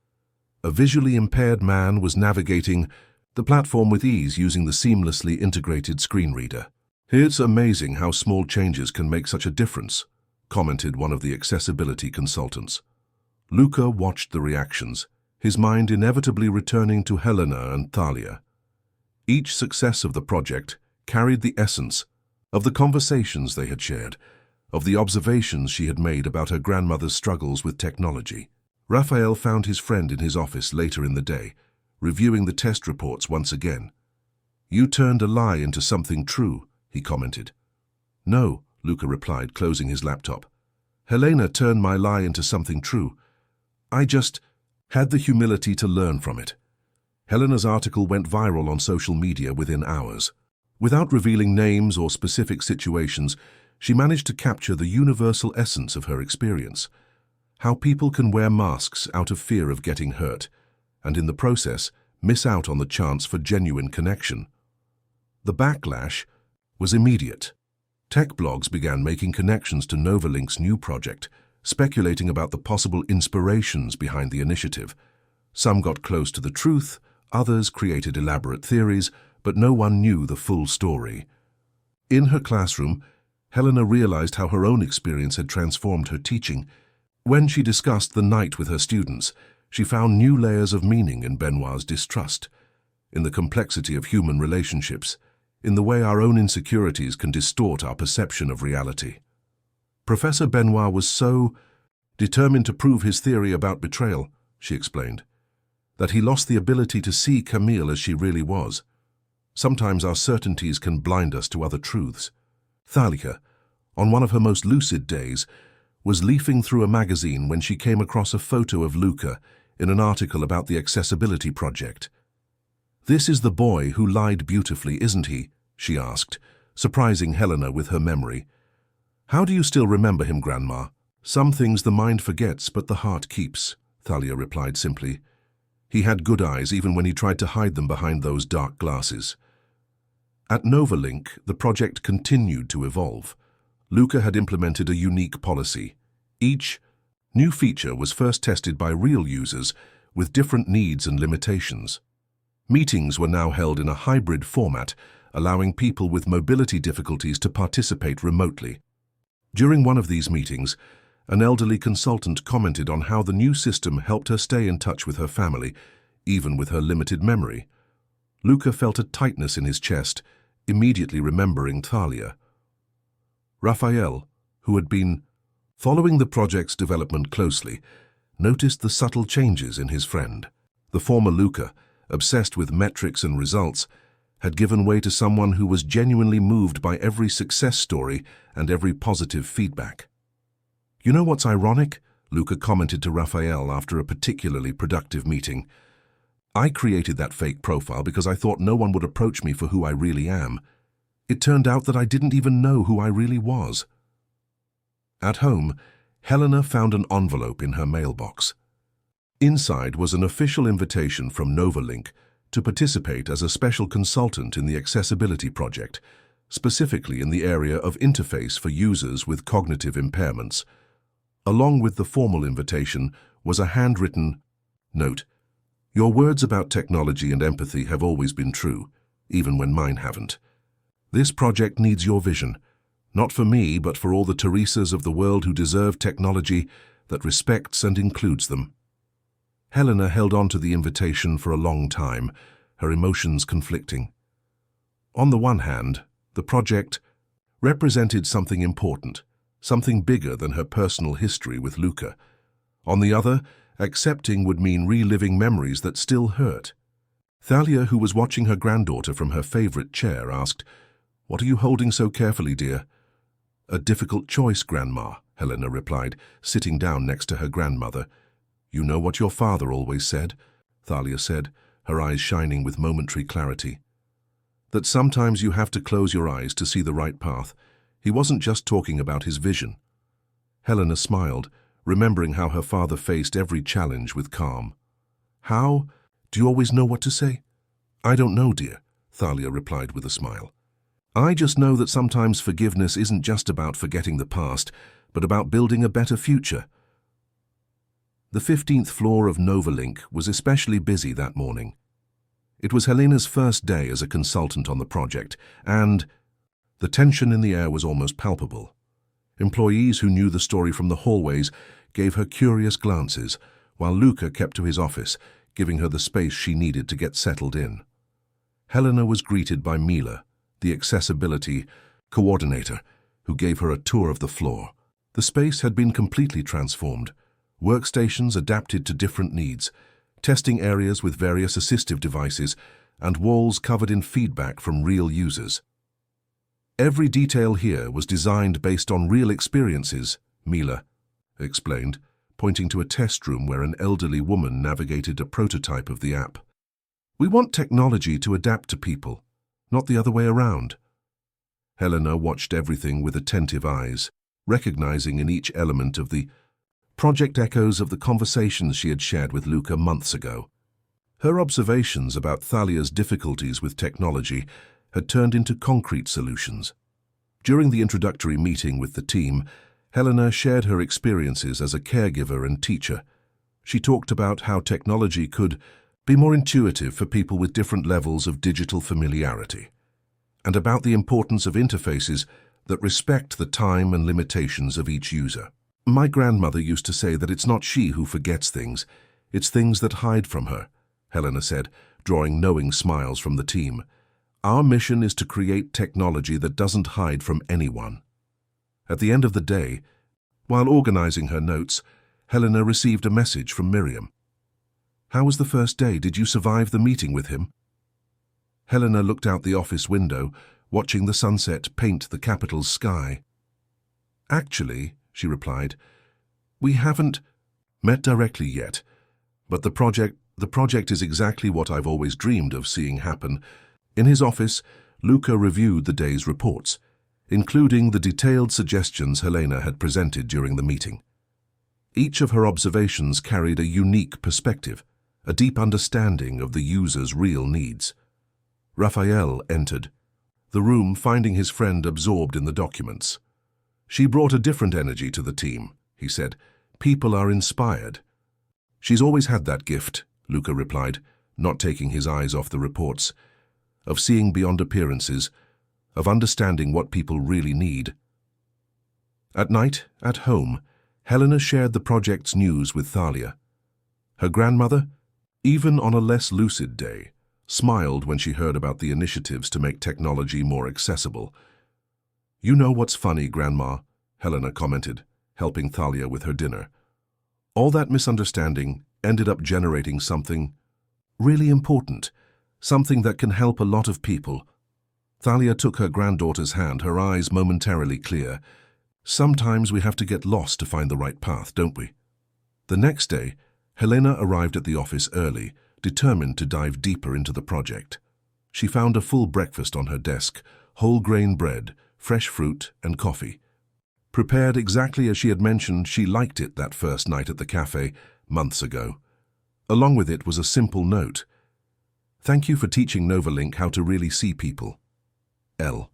Speaker 1: A visually impaired man was navigating the platform with ease using the seamlessly integrated screen reader. "It's amazing how small changes can make such a difference," commented one of the accessibility consultants. Luca watched the reactions, his mind inevitably returning to Helena and Thalia. Each success of the project carried the essence of the conversations they had shared, of the observations she had made about her grandmother's struggles with technology. Raphael found his friend in his office later in the day, reviewing the test reports once again. "You turned a lie into something true," he commented. "No," Luca replied, closing his laptop. "Helena turned my lie into something true. I just had the humility to learn from it." Helena's article went viral on social media within hours. Without revealing names or specific situations, she managed to capture the universal essence of her experience. How people can wear masks out of fear of getting hurt, and in the process, miss out on the chance for genuine connection. The backlash was immediate. Tech blogs began making connections to Novalink's new project, speculating about the possible inspirations behind the initiative. Some got close to the truth, others created elaborate theories, but no one knew the full story. In her classroom, Helena realized how her own experience had transformed her teaching. When she discussed the night with her students, she found new layers of meaning in Benoit's distrust, in the complexity of human relationships, in the way our own insecurities can distort our perception of reality. Professor Benoit was so determined to prove his theory about betrayal, she explained, that he lost the ability to see Camille as she really was. Sometimes our certainties can blind us to other truths. Thalia, on one of her most lucid days, was leafing through a magazine when she came across a photo of Luca in an article about the Accessibility Project. "This is the boy who lied beautifully, isn't he?" she asked, surprising Helena with her memory. "How do you still remember him, Grandma?" "Some things the mind forgets, but the heart keeps," Thalia replied simply. "He had good eyes even when he tried to hide them behind those dark glasses." At Novalink, the project continued to evolve. Luca had implemented a unique policy. Each new feature was first tested by real users with different needs and limitations. Meetings were now held in a hybrid format, allowing people with mobility difficulties to participate remotely. During one of these meetings, an elderly consultant commented on how the new system helped her stay in touch with her family, even with her limited memory. Luca felt a tightness in his chest, immediately remembering Thalia. Raphael, who had been following the project's development closely, noticed the subtle changes in his friend. The former Luca, obsessed with metrics and results, had given way to someone who was genuinely moved by every success story and every positive feedback. "You know what's ironic?" Luca commented to Raphael after a particularly productive meeting. "I created that fake profile because I thought no one would approach me for who I really am. It turned out that I didn't even know who I really was." At home, Helena found an envelope in her mailbox. Inside was an official invitation from Novalink to participate as a special consultant in the Accessibility Project, specifically in the area of interface for users with cognitive impairments. Along with the formal invitation was a handwritten note. "Your words about technology and empathy have always been true, even when mine haven't. This project needs your vision, not for me, but for all the Teresas of the world who deserve technology that respects and includes them." Helena held on to the invitation for a long time, her emotions conflicting. On the one hand, the project represented something important, something bigger than her personal history with Luca. On the other, accepting would mean reliving memories that still hurt. Thalia, who was watching her granddaughter from her favorite chair, asked, "What are you holding so carefully, dear?" "A difficult choice, Grandma," Helena replied, sitting down next to her grandmother. "You know what your father always said," Thalia said, her eyes shining with momentary clarity. "That sometimes you have to close your eyes to see the right path. He wasn't just talking about his vision." Helena smiled, remembering how her father faced every challenge with calm. "How? Do you always know what to say?" "I don't know, dear," Thalia replied with a smile. "I just know that sometimes forgiveness isn't just about forgetting the past, but about building a better future." The 15th floor of Novalink was especially busy that morning. It was Helena's first day as a consultant on the project, and the tension in the air was almost palpable. Employees who knew the story from the hallways gave her curious glances, while Luca kept to his office, giving her the space she needed to get settled in. Helena was greeted by Mila, the accessibility coordinator, who gave her a tour of the floor. The space had been completely transformed. Workstations adapted to different needs, testing areas with various assistive devices, and walls covered in feedback from real users. "Every detail here was designed based on real experiences," Mila explained, pointing to a test room where an elderly woman navigated a prototype of the app. "We want technology to adapt to people, not the other way around." Helena watched everything with attentive eyes, recognizing in each element of the project echoes of the conversations she had shared with Luca months ago. Her observations about Thalia's difficulties with technology had turned into concrete solutions. During the introductory meeting with the team, Helena shared her experiences as a caregiver and teacher. She talked about how technology could be more intuitive for people with different levels of digital familiarity, and about the importance of interfaces that respect the time and limitations of each user. "My grandmother used to say that it's not she who forgets things, it's things that hide from her," Helena said, drawing knowing smiles from the team. Our mission is to create technology that doesn't hide from anyone. At the end of the day, while organizing her notes, Helena received a message from Miriam. "How was the first day? Did you survive the meeting with him?" Helena looked out the office window, watching the sunset paint the capital's sky. "Actually," she replied, "we haven't met directly yet, but the project is exactly what I've always dreamed of seeing happen." In his office, Luca reviewed the day's reports, including the detailed suggestions Helena had presented during the meeting. Each of her observations carried a unique perspective, a deep understanding of the user's real needs. Raphael entered the room, finding his friend absorbed in the documents. "She brought a different energy to the team," he said. "People are inspired." "She's always had that gift," Luca replied, not taking his eyes off the reports, "of seeing beyond appearances, of understanding what people really need." At night, at home, Helena shared the project's news with Thalia. Her grandmother, even on a less lucid day, smiled when she heard about the initiatives to make technology more accessible. "You know what's funny, Grandma?" Helena commented, helping Thalia with her dinner. "All that misunderstanding ended up generating something really important, something that can help a lot of people." Thalia took her granddaughter's hand, her eyes momentarily clear. "Sometimes we have to get lost to find the right path, don't we?" The next day, Helena arrived at the office early, determined to dive deeper into the project. She found a full breakfast on her desk, whole grain bread, fresh fruit, and coffee. Prepared exactly as she had mentioned she liked it that first night at the cafe months ago. Along with it was a simple note. "Thank you for teaching Novalink how to really see people. L."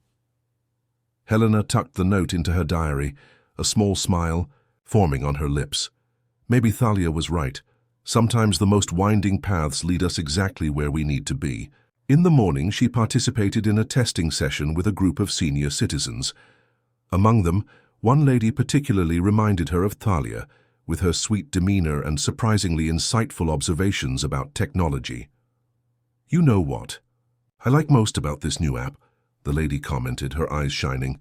Speaker 1: Helena tucked the note into her diary, a small smile forming on her lips. Maybe Thalia was right. Sometimes the most winding paths lead us exactly where we need to be. In the morning, she participated in a testing session with a group of senior citizens. Among them, one lady particularly reminded her of Thalia, with her sweet demeanor and surprisingly insightful observations about technology. "You know what I like most about this new app," the lady commented, her eyes shining.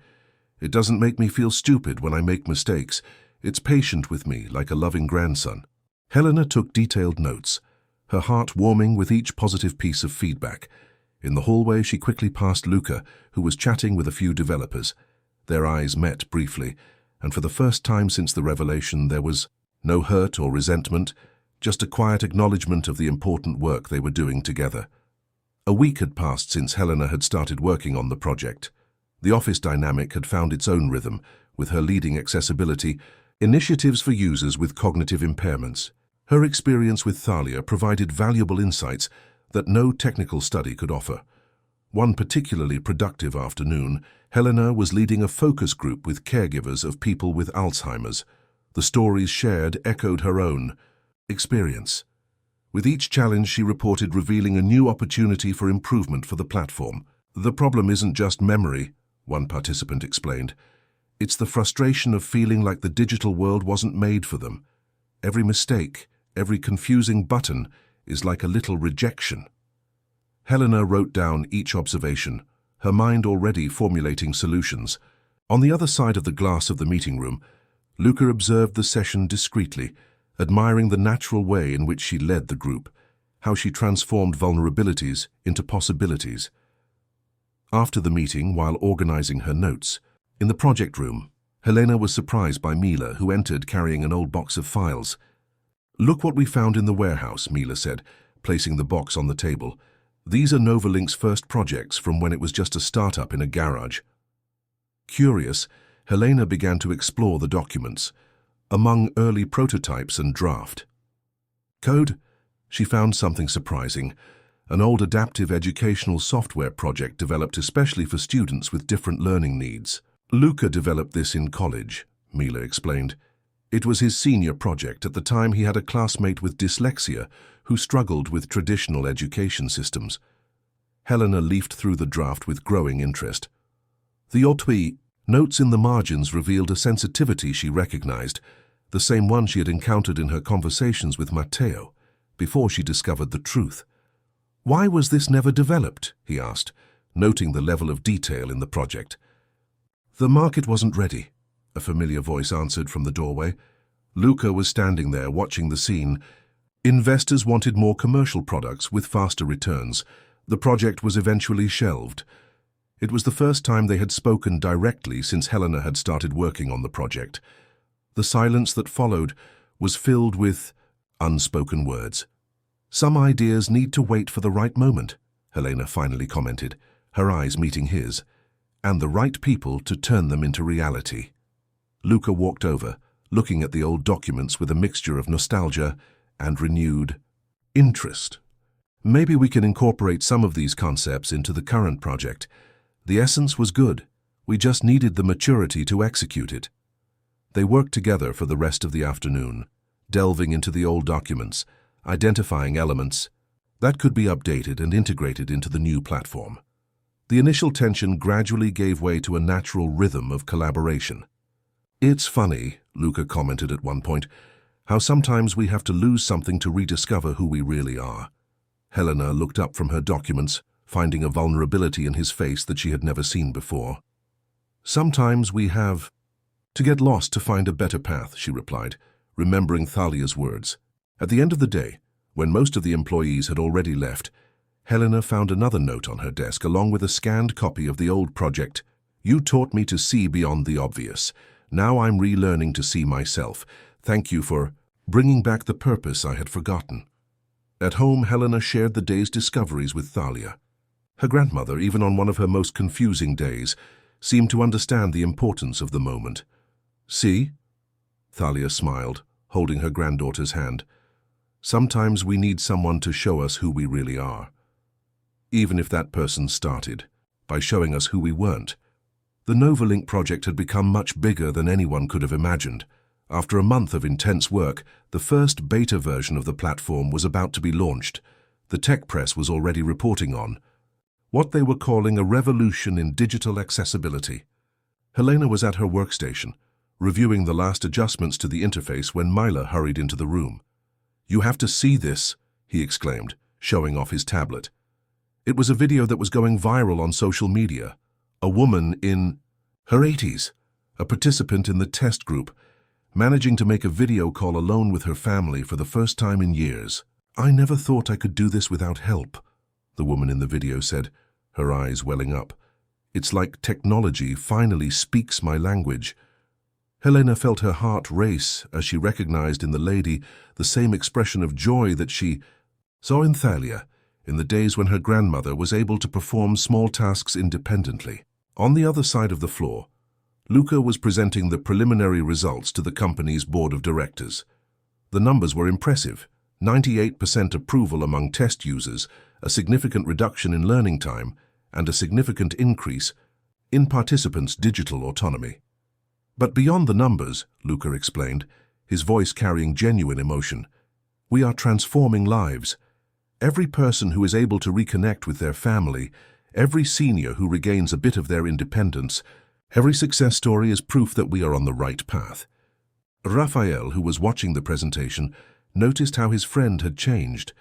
Speaker 1: "It doesn't make me feel stupid when I make mistakes. It's patient with me like a loving grandson." Helena took detailed notes, her heart warming with each positive piece of feedback. In the hallway, she quickly passed Luca, who was chatting with a few developers. Their eyes met briefly, and for the first time since the revelation, there was no hurt or resentment, just a quiet acknowledgement of the important work they were doing together. A week had passed since Helena had started working on the project. The office dynamic had found its own rhythm, with her leading accessibility initiatives for users with cognitive impairments. Her experience with Thalia provided valuable insights that no technical study could offer. One particularly productive afternoon, Helena was leading a focus group with caregivers of people with Alzheimer's. The stories shared echoed her own experience. With each challenge, she reported revealing a new opportunity for improvement for the platform. "The problem isn't just memory," one participant explained. "It's the frustration of feeling like the digital world wasn't made for them. Every mistake, every confusing button is like a little rejection." Helena wrote down each observation, her mind already formulating solutions. On the other side of the glass of the meeting room, Luca observed the session discreetly, admiring the natural way in which she led the group, how she transformed vulnerabilities into possibilities. After the meeting, while organizing her notes, in the project room, Helena was surprised by Mila, who entered carrying an old box of files. "Look what we found in the warehouse," Mila said, placing the box on the table. "These are Novalink's first projects from when it was just a startup in a garage." Curious, Helena began to explore the documents. Among early prototypes and draft code, she found something surprising, an old adaptive educational software project developed especially for students with different learning needs. "Luca developed this in college," Mila explained. "It was his senior project. At the time, he had a classmate with dyslexia who struggled with traditional education systems." Helena leafed through the draft with growing interest. The auteur notes in the margins revealed a sensitivity she recognized, the same one she had encountered in her conversations with Matteo, before she discovered the truth. "Why was this never developed?" he asked, noting the level of detail in the project. "The market wasn't ready," a familiar voice answered from the doorway. Luca was standing there watching the scene. Investors wanted more commercial products with faster returns. The project was eventually shelved. It was the first time they had spoken directly since Helena had started working on the project. The silence that followed was filled with unspoken words. "Some ideas need to wait for the right moment," Helena finally commented, her eyes meeting his, "and the right people to turn them into reality." Luca walked over, looking at the old documents with a mixture of nostalgia and renewed interest. "Maybe we can incorporate some of these concepts into the current project. The essence was good. We just needed the maturity to execute it." They worked together for the rest of the afternoon, delving into the old documents, identifying elements that could be updated and integrated into the new platform. The initial tension gradually gave way to a natural rhythm of collaboration. "It's funny," Luca commented at one point, "how sometimes we have to lose something to rediscover who we really are." Helena looked up from her documents, finding a vulnerability in his face that she had never seen before. "Sometimes we have to get lost to find a better path," she replied, remembering Thalia's words. At the end of the day, when most of the employees had already left, Helena found another note on her desk along with a scanned copy of the old project. "You taught me to see beyond the obvious. Now I'm relearning to see myself. Thank you for bringing back the purpose I had forgotten." At home, Helena shared the day's discoveries with Thalia. Her grandmother, even on one of her most confusing days, seemed to understand the importance of the moment. "See?" Thalia smiled, holding her granddaughter's hand. "Sometimes we need someone to show us who we really are. Even if that person started by showing us who we weren't." The Novalink project had become much bigger than anyone could have imagined. After a month of intense work, the first beta version of the platform was about to be launched. The tech press was already reporting on what they were calling a revolution in digital accessibility. Helena was at her workstation, reviewing the last adjustments to the interface when Mila hurried into the room. "You have to see this," he exclaimed, showing off his tablet. It was a video that was going viral on social media. A woman in her 80s, a participant in the test group, managing to make a video call alone with her family for the first time in years. "I never thought I could do this without help," the woman in the video said, her eyes welling up. "It's like technology finally speaks my language." Helena felt her heart race as she recognized in the lady the same expression of joy that she saw in Thalia in the days when her grandmother was able to perform small tasks independently. On the other side of the floor, Luca was presenting the preliminary results to the company's board of directors. The numbers were impressive: 98% approval among test users, a significant reduction in learning time, and a significant increase in participants' digital autonomy. "But beyond the numbers," Luca explained, his voice carrying genuine emotion, "we are transforming lives. Every person who is able to reconnect with their family, every senior who regains a bit of their independence, every success story is proof that we are on the right path." Raphael, who was watching the presentation, noticed how his friend had changed.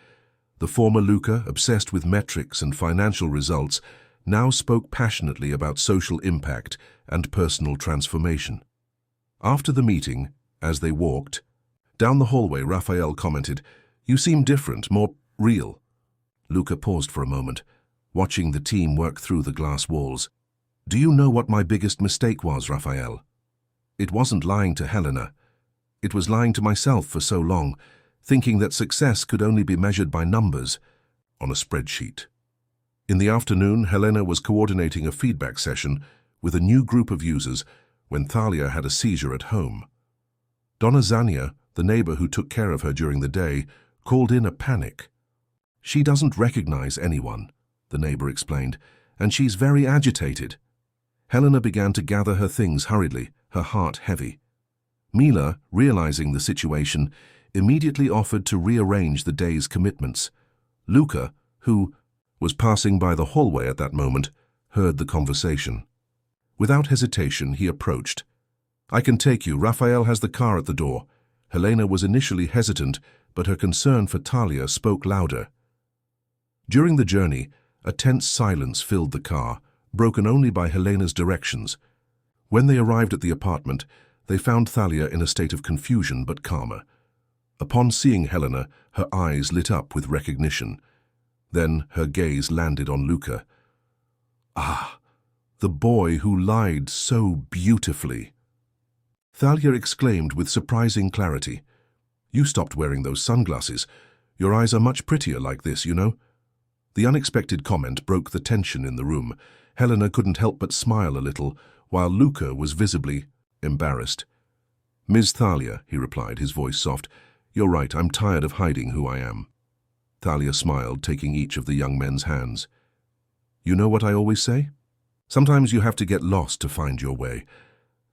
Speaker 1: The former Luca, obsessed with metrics and financial results, now spoke passionately about social impact and personal transformation. After the meeting, as they walked down the hallway, Raphael commented, "You seem different, more real." Luca paused for a moment, watching the team work through the glass walls. "Do you know what my biggest mistake was, Raphael? It wasn't lying to Helena. It was lying to myself for so long, thinking that success could only be measured by numbers on a spreadsheet." In the afternoon, Helena was coordinating a feedback session with a new group of users when Thalia had a seizure at home. Donna Zania, the neighbor who took care of her during the day, called in a panic. "She doesn't recognize anyone," the neighbor explained, "and she's very agitated." Helena began to gather her things hurriedly, her heart heavy. Mila, realizing the situation, immediately offered to rearrange the day's commitments. Luca, who was passing by the hallway at that moment, heard the conversation. Without hesitation, he approached. "I can take you. Raphael has the car at the door." Helena was initially hesitant, but her concern for Thalia spoke louder. During the journey, A tense silence filled the car, broken only by Helena's directions. When they arrived at the apartment, they found Thalia in a state of confusion but calmer. Upon seeing Helena, her eyes lit up with recognition. Then her gaze landed on Luca. Ah, the boy who lied so beautifully. Thalia exclaimed with surprising clarity. You stopped wearing those sunglasses. Your eyes are much prettier like this, you know. The unexpected comment broke the tension in the room. Helena couldn't help but smile a little, while Luca was visibly embarrassed. Ms. Thalia, he replied, his voice soft. You're right, I'm tired of hiding who I am. Thalia smiled, taking each of the young men's hands. You know what I always say? Sometimes you have to get lost to find your way,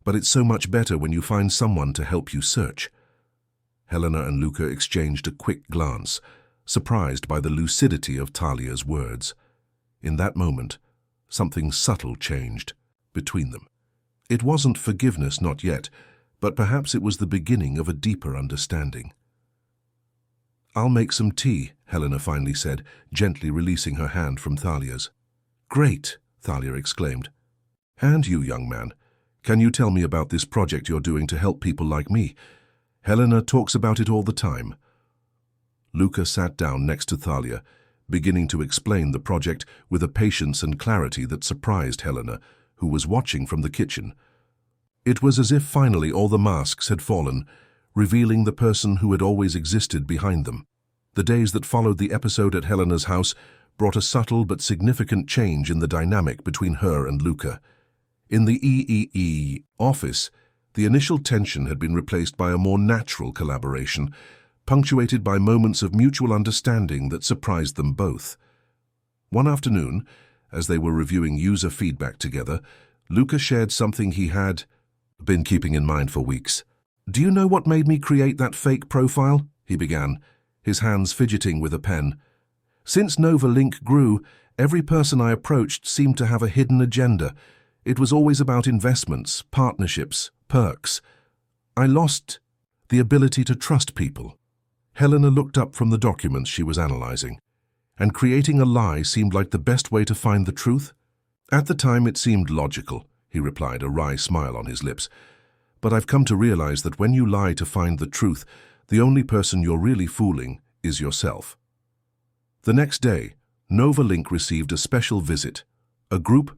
Speaker 1: but it's so much better when you find someone to help you search. Helena and Luca exchanged a quick glance, surprised by the lucidity of Thalia's words. In that moment, something subtle changed between them. It wasn't forgiveness, not yet, but perhaps it was the beginning of a deeper understanding. I'll make some tea, Helena finally said, gently releasing her hand from Thalia's. Great, Thalia exclaimed. And you, young man, can you tell me about this project you're doing to help people like me? Helena talks about it all the time. Luca sat down next to Thalia, beginning to explain the project with a patience and clarity that surprised Helena, who was watching from the kitchen. It was as if finally all the masks had fallen, revealing the person who had always existed behind them. The days that followed the episode at Helena's house brought a subtle but significant change in the dynamic between her and Luca. In the EEE office, the initial tension had been replaced by a more natural collaboration, punctuated by moments of mutual understanding that surprised them both. One afternoon, as they were reviewing user feedback together, Luca shared something he had been keeping in mind for weeks. Do you know what made me create that fake profile? He began, his hands fidgeting with a pen. Since Nova Link grew, every person I approached seemed to have a hidden agenda. It was always about investments, partnerships, perks. I lost the ability to trust people. Helena looked up from the documents she was analyzing. And creating a lie seemed like the best way to find the truth? At the time it seemed logical, he replied, a wry smile on his lips. But I've come to realize that when you lie to find the truth, the only person you're really fooling is yourself. The next day, Nova Link received a special visit, a group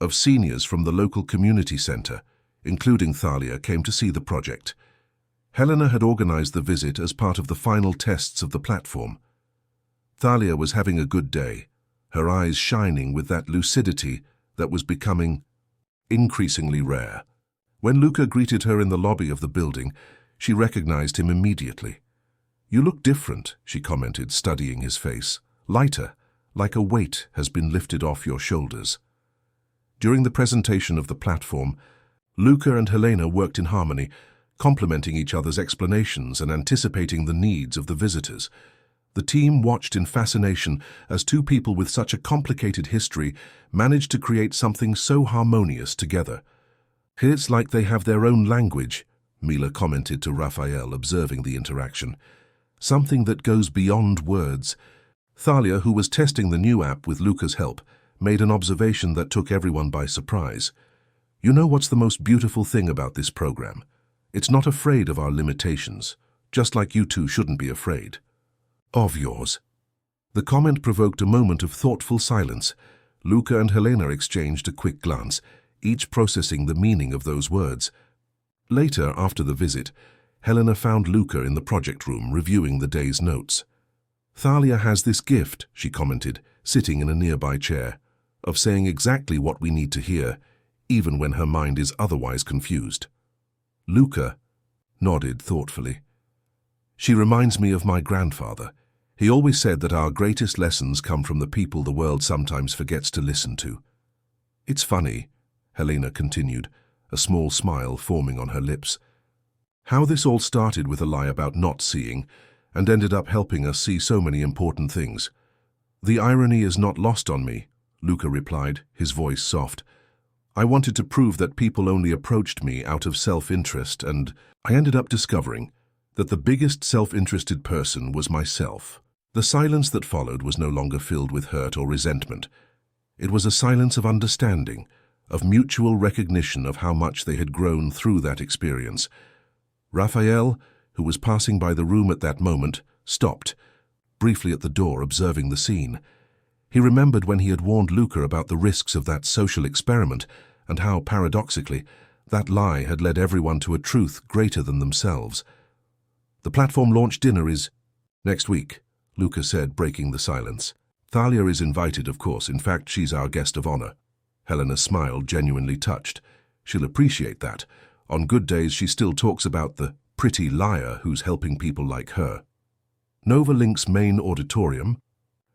Speaker 1: of seniors from the local community center, including Thalia, came to see the project. Helena had organized the visit as part of the final tests of the platform. Thalia was having a good day, her eyes shining with that lucidity that was becoming increasingly rare. When Luca greeted her in the lobby of the building, she recognized him immediately. You look different, she commented, studying his face. Lighter, like a weight has been lifted off your shoulders. During the presentation of the platform, Luca and Helena worked in harmony, complementing each other's explanations and anticipating the needs of the visitors. The team watched in fascination as two people with such a complicated history managed to create something so harmonious together. It's like they have their own language, Mila commented to Raphael, observing the interaction. Something that goes beyond words. Thalia, who was testing the new app with Luca's help, made an observation that took everyone by surprise. You know what's the most beautiful thing about this program? It's not afraid of our limitations, just like you two shouldn't be afraid of yours. The comment provoked a moment of thoughtful silence. Luca and Helena exchanged a quick glance, each processing the meaning of those words. Later, after the visit, Helena found Luca in the project room reviewing the day's notes. Thalia has this gift, she commented, sitting in a nearby chair, of saying exactly what we need to hear, even when her mind is otherwise confused. Luca nodded thoughtfully. She reminds me of my grandfather. He always said that our greatest lessons come from the people the world sometimes forgets to listen to. It's funny, Helena continued, a small smile forming on her lips. How this all started with a lie about not seeing and ended up helping us see so many important things. The irony is not lost on me, Luca replied, his voice soft. I wanted to prove that people only approached me out of self-interest, and I ended up discovering that the biggest self-interested person was myself. The silence that followed was no longer filled with hurt or resentment. It was a silence of understanding, of mutual recognition of how much they had grown through that experience. Raphael, who was passing by the room at that moment, stopped, briefly at the door observing the scene. He remembered when he had warned Luca about the risks of that social experiment and how, paradoxically, that lie had led everyone to a truth greater than themselves. "The platform launch dinner is next week," Luca said, breaking the silence. "Thalia is invited, of course. In fact, she's our guest of honor." Helena smiled, genuinely touched. "She'll appreciate that. On good days, she still talks about the pretty liar who's helping people like her." Nova Link's main auditorium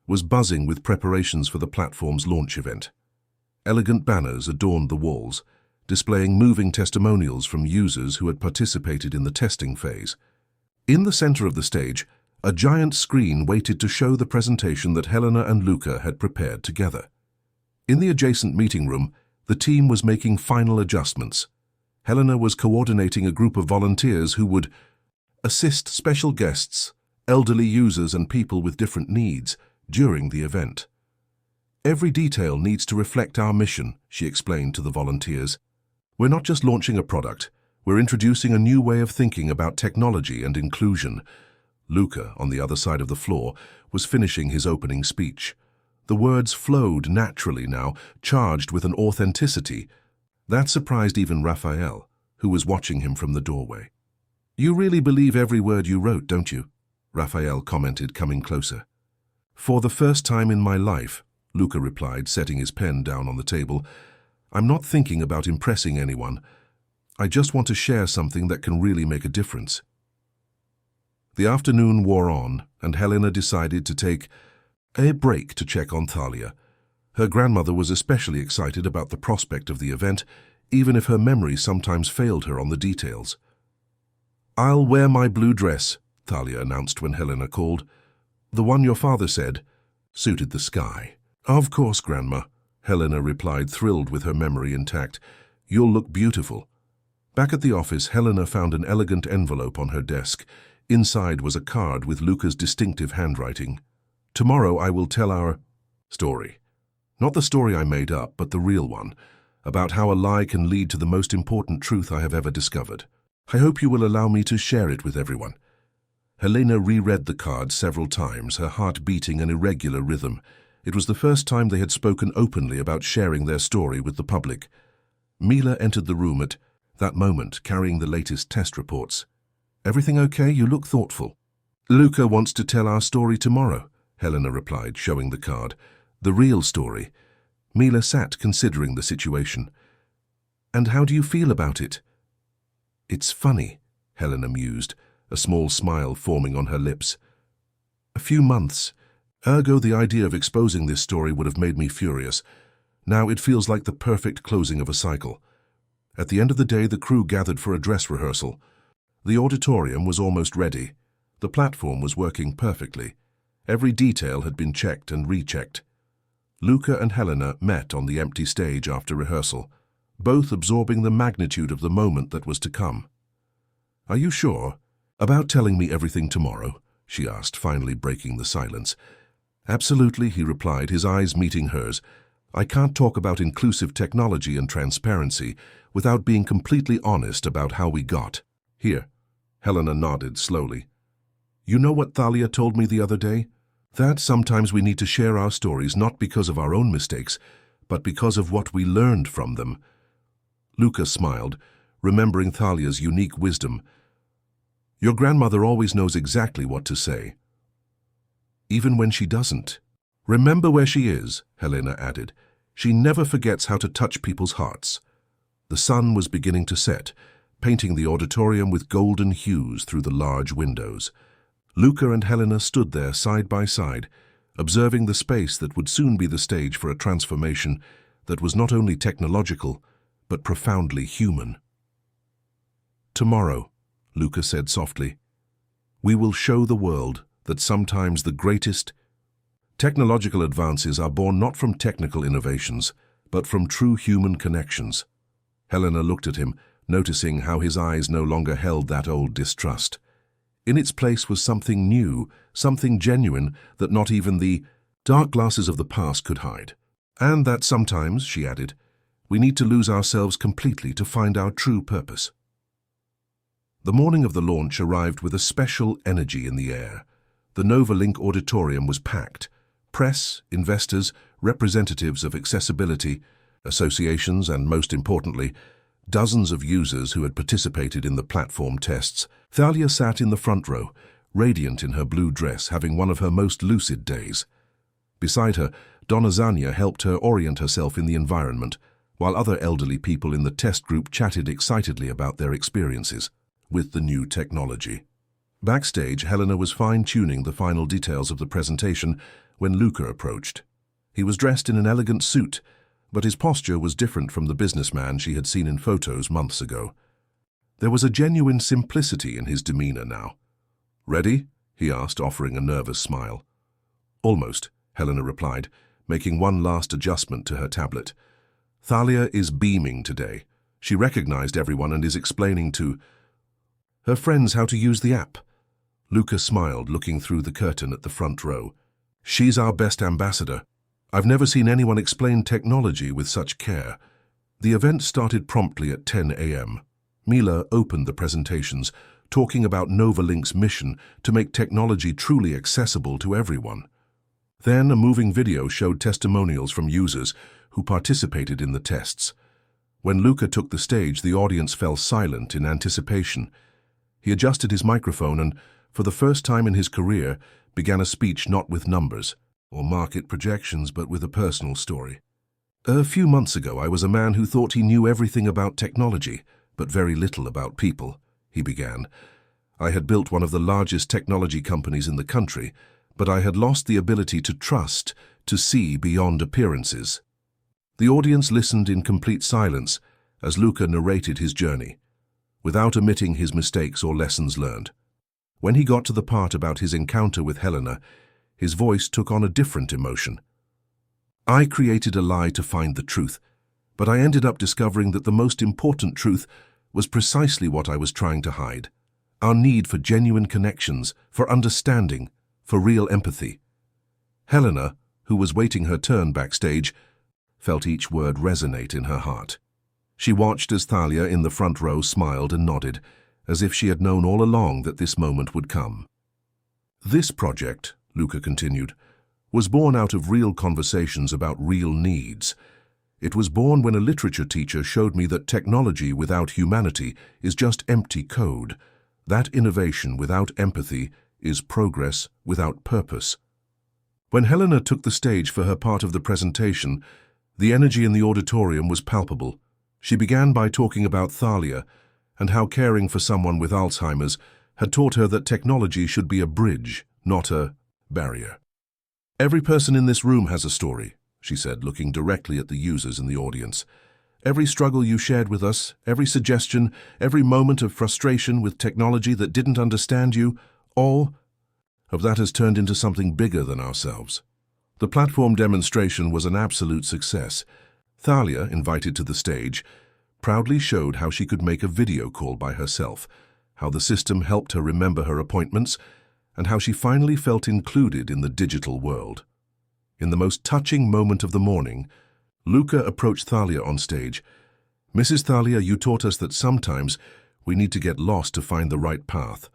Speaker 1: was buzzing with preparations for the platform's launch event. Elegant banners adorned the walls, displaying moving testimonials from users who had participated in the testing phase. In the center of the stage, a giant screen waited to show the presentation that Helena and Luca had prepared together. In the adjacent meeting room, the team was making final adjustments. Helena was coordinating a group of volunteers who would assist special guests, elderly users and people with different needs during the event. "Every detail needs to reflect our mission," she explained to the volunteers. "We're not just launching a product, we're introducing a new way of thinking about technology and inclusion." Luca, on the other side of the floor, was finishing his opening speech. The words flowed naturally now, charged with an authenticity that surprised even Raphael, who was watching him from the doorway. "You really believe every word you wrote, don't you?" Raphael commented, coming closer. "For the first time in my life," Luca replied, setting his pen down on the table, "I'm not thinking about impressing anyone. I just want to share something that can really make a difference." The afternoon wore on, and Helena decided to take a break to check on Thalia. Her grandmother was especially excited about the prospect of the event, even if her memory sometimes failed her on the details. "I'll wear my blue dress," Thalia announced when Helena called. "The one your father said suited the sky." "Of course, Grandma," Helena replied, thrilled with her memory intact. "You'll look beautiful." Back at the office, Helena found an elegant envelope on her desk. Inside was a card with Luca's distinctive handwriting. "Tomorrow I will tell our story. Not the story I made up, but the real one, about how a lie can lead to the most important truth I have ever discovered. I hope you will allow me to share it with everyone." Helena reread the card several times, her heart beating an irregular rhythm. It was the first time they had spoken openly about sharing their story with the public. Mila entered the room at that moment, carrying the latest test reports. "Everything okay? You look thoughtful." "Luca wants to tell our story tomorrow," Helena replied, showing the card. "The real story." Mila sat, considering the situation. "And how do you feel about it?" "It's funny," Helena mused, a small smile forming on her lips. "A few months. Ergo, the idea of exposing this story would have made me furious. Now it feels like the perfect closing of a cycle." At the end of the day, the crew gathered for a dress rehearsal. The auditorium was almost ready. The platform was working perfectly. Every detail had been checked and rechecked. Luca and Helena met on the empty stage after rehearsal, both absorbing the magnitude of the moment that was to come. "Are you sure about telling me everything tomorrow?" she asked, finally breaking the silence. "Absolutely," he replied, his eyes meeting hers. "I can't talk about inclusive technology and transparency without being completely honest about how we got here." Helena nodded slowly. "You know what Thalia told me the other day? That sometimes we need to share our stories not because of our own mistakes, but because of what we learned from them." Luca smiled, remembering Thalia's unique wisdom. "Your grandmother always knows exactly what to say, even when she doesn't. Remember where she is," Helena added. "She never forgets how to touch people's hearts." The sun was beginning to set, painting the auditorium with golden hues through the large windows. Luca and Helena stood there side by side, observing the space that would soon be the stage for a transformation that was not only technological, but profoundly human. "Tomorrow," Luca said softly, "we will show the world that sometimes the greatest technological advances are born not from technical innovations, but from true human connections." Helena looked at him, noticing how his eyes no longer held that old distrust. In its place was something new, something genuine that not even the dark glasses of the past could hide. And that sometimes, she added, we need to lose ourselves completely to find our true purpose. The morning of the launch arrived with a special energy in the air. The Novalink auditorium was packed. Press, investors, representatives of accessibility, associations, and most importantly, dozens of users who had participated in the platform tests. Thalia sat in the front row, radiant in her blue dress, having one of her most lucid days. Beside her, Donna Zania helped her orient herself in the environment, while other elderly people in the test group chatted excitedly about their experiences with the new technology. Backstage, Helena was fine-tuning the final details of the presentation when Luca approached. He was dressed in an elegant suit, but his posture was different from the businessman she had seen in photos months ago. There was a genuine simplicity in his demeanor now. "Ready?" he asked, offering a nervous smile. "Almost," Helena replied, making one last adjustment to her tablet. "Thalia is beaming today. She recognized everyone and is explaining to her friends how to use the app." Luca smiled, looking through the curtain at the front row. "She's our best ambassador. I've never seen anyone explain technology with such care." The event started promptly at 10 a.m. Mila opened the presentations, talking about Novalink's mission to make technology truly accessible to everyone. Then a moving video showed testimonials from users who participated in the tests. When Luca took the stage, the audience fell silent in anticipation. He adjusted his microphone and, for the first time in his career, began a speech not with numbers or market projections, but with a personal story. "A few months ago, I was a man who thought he knew everything about technology, but very little about people," he began. "I had built one of the largest technology companies in the country, but I had lost the ability to trust, to see beyond appearances." The audience listened in complete silence as Luca narrated his journey, without omitting his mistakes or lessons learned. When he got to the part about his encounter with Helena, his voice took on a different emotion. "I created a lie to find the truth, but I ended up discovering that the most important truth was precisely what I was trying to hide. Our need for genuine connections, for understanding, for real empathy." Helena, who was waiting her turn backstage, felt each word resonate in her heart. She watched as Thalia in the front row smiled and nodded, as if she had known all along that this moment would come. "This project," Luca continued, "was born out of real conversations about real needs. It was born when a literature teacher showed me that technology without humanity is just empty code. That innovation without empathy is progress without purpose." When Helena took the stage for her part of the presentation, the energy in the auditorium was palpable. She began by talking about Thalia and how caring for someone with Alzheimer's had taught her that technology should be a bridge, not a barrier. "Every person in this room has a story," she said, looking directly at the users in the audience. "Every struggle you shared with us, every suggestion, every moment of frustration with technology that didn't understand you, all of that has turned into something bigger than ourselves." The platform demonstration was an absolute success. Thalia, invited to the stage, proudly showed how she could make a video call by herself, how the system helped her remember her appointments, and how she finally felt included in the digital world. In the most touching moment of the morning, Luca approached Thalia on stage. "Mrs. Thalia, you taught us that sometimes we need to get lost to find the right path.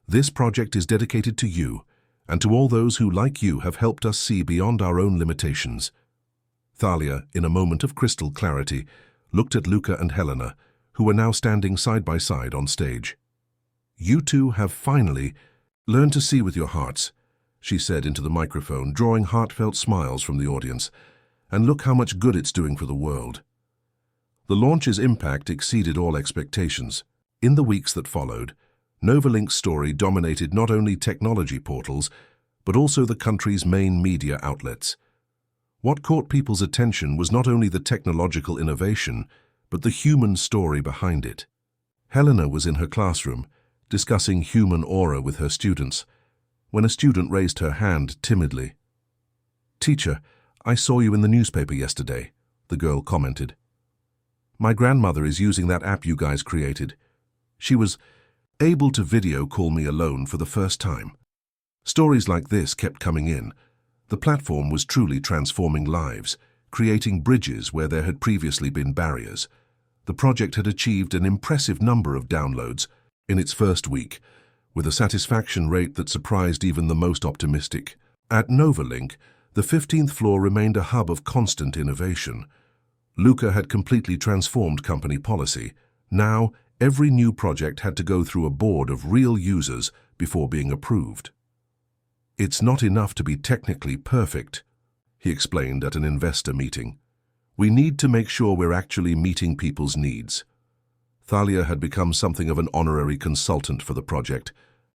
Speaker 1: This project is dedicated to you, and to all those who, like you, have helped us see beyond our own limitations." Thalia, in a moment of crystal clarity, looked at Luca and Helena, who were now standing side by side on stage. "You two have finally learned to see with your hearts," she said into the microphone, drawing heartfelt smiles from the audience. "And look how much good it's doing for the world." The launch's impact exceeded all expectations. In the weeks that followed, Novalink's story dominated not only technology portals, but also the country's main media outlets. What caught people's attention was not only the technological innovation, but the human story behind it. Helena was in her classroom, discussing human aura with her students, when a student raised her hand timidly. "Teacher, I saw you in the newspaper yesterday," the girl commented. "My grandmother is using that app you guys created. She was able to video call me alone for the first time." Stories like this kept coming in. The platform was truly transforming lives, creating bridges where there had previously been barriers. The project had achieved an impressive number of downloads in its first week, with a satisfaction rate that surprised even the most optimistic. At Novalink, the 15th floor remained a hub of constant innovation. Luca had completely transformed company policy. Now, every new project had to go through a board of real users before being approved. "It's not enough to be technically perfect," he explained at an investor meeting. "We need to make sure we're actually meeting people's needs." Thalia had become something of an honorary consultant for the project.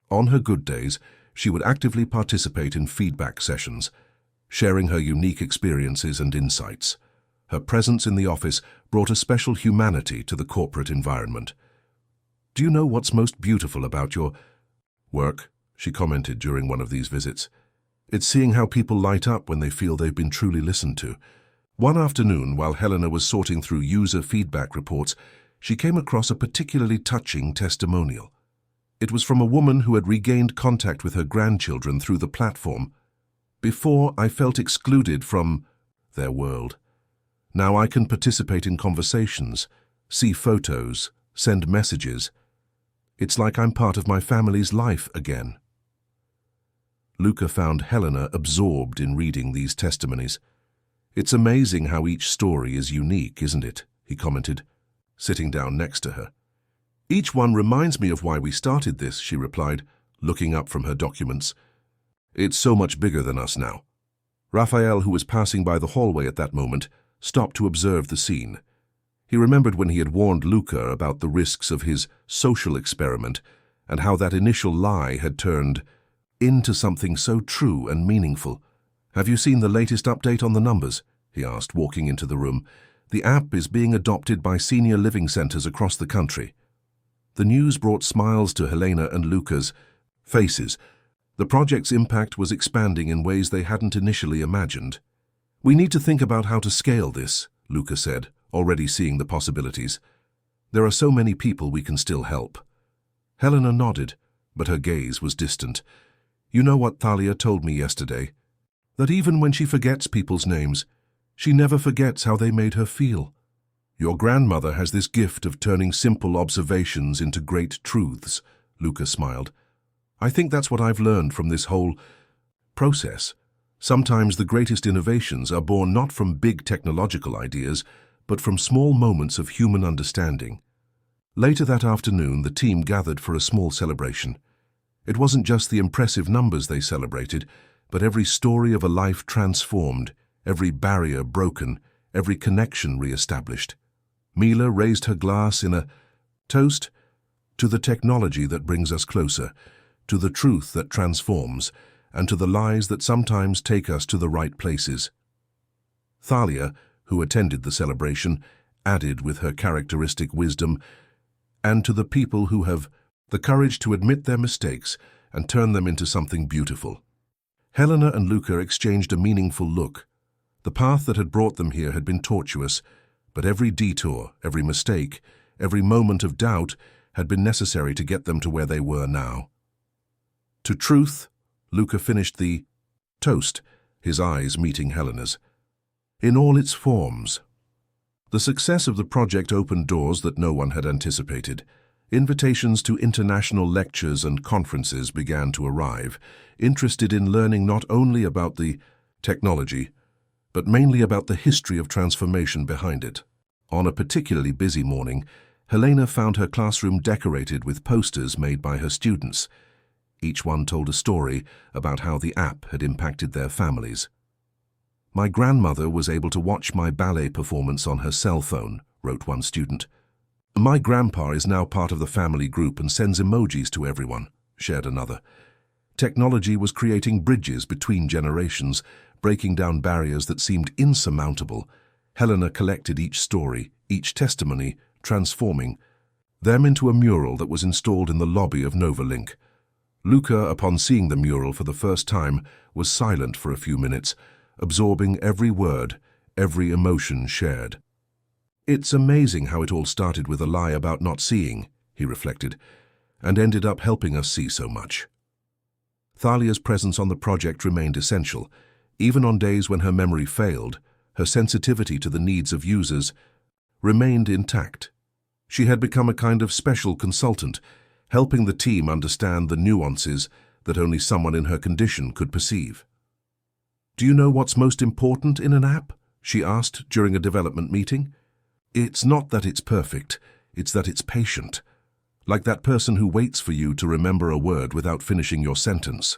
Speaker 1: On her good days, she would actively participate in feedback sessions, sharing her unique experiences and insights. Her presence in the office brought a special humanity to the corporate environment. "Do you know what's most beautiful about your work?" she commented during one of these visits. "It's seeing how people light up when they feel they've been truly listened to." One afternoon, while Helena was sorting through user feedback reports, she came across a particularly touching testimonial. It was from a woman who had regained contact with her grandchildren through the platform. "Before, I felt excluded from their world. Now I can participate in conversations, see photos, send messages. It's like I'm part of my family's life again." Luca found Helena absorbed in reading these testimonies. "It's amazing how each story is unique, isn't it?" he commented, sitting down next to her. "Each one reminds me of why we started this," she replied, looking up from her documents. "It's so much bigger than us now." Raphael, who was passing by the hallway at that moment, stopped to observe the scene. He remembered when he had warned Luca about the risks of his social experiment and how that initial lie had turned into something so true and meaningful. "Have you seen the latest update on the numbers?" he asked, walking into the room. "The app is being adopted by senior living centers across the country." The news brought smiles to Helena and Luca's faces. The project's impact was expanding in ways they hadn't initially imagined. "We need to think about how to scale this," Luca said, already seeing the possibilities. "There are so many people we can still help." Helena nodded, but her gaze was distant. "You know what Thalia told me yesterday? That even when she forgets people's names, she never forgets how they made her feel. Your grandmother has this gift of turning simple observations into great truths," Luca smiled. "I think that's what I've learned from this whole process. Sometimes the greatest innovations are born not from big technological ideas, but from small moments of human understanding." Later that afternoon, the team gathered for a small celebration. It wasn't just the impressive numbers they celebrated, but every story of a life transformed, every barrier broken, every connection re-established. Mila raised her glass in a toast to the technology that brings us closer, to the truth that transforms, and to the lies that sometimes take us to the right places. Thalia, who attended the celebration, added with her characteristic wisdom, "And to the people who have the courage to admit their mistakes and turn them into something beautiful." Helena and Luca exchanged a meaningful look. The path that had brought them here had been tortuous, but every detour, every mistake, every moment of doubt had been necessary to get them to where they were now. "To truth," Luca finished the toast, his eyes meeting Helena's. "In all its forms." The success of the project opened doors that no one had anticipated. Invitations to international lectures and conferences began to arrive, interested in learning not only about the technology, but mainly about the history of transformation behind it. On a particularly busy morning, Helena found her classroom decorated with posters made by her students. Each one told a story about how the app had impacted their families. "My grandmother was able to watch my ballet performance on her cell phone," wrote one student. "My grandpa is now part of the family group and sends emojis to everyone," shared another. Technology was creating bridges between generations, breaking down barriers that seemed insurmountable. Helena collected each story, each testimony, transforming them into a mural that was installed in the lobby of Novalink. Luca, upon seeing the mural for the first time, was silent for a few minutes, absorbing every word, every emotion shared. "It's amazing how it all started with a lie about not seeing," he reflected, "and ended up helping us see so much." Thalia's presence on the project remained essential. Even on days when her memory failed, her sensitivity to the needs of users remained intact. She had become a kind of special consultant, helping the team understand the nuances that only someone in her condition could perceive. "Do you know what's most important in an app?" she asked during a development meeting. "It's not that it's perfect, it's that it's patient. Like that person who waits for you to remember a word without finishing your sentence."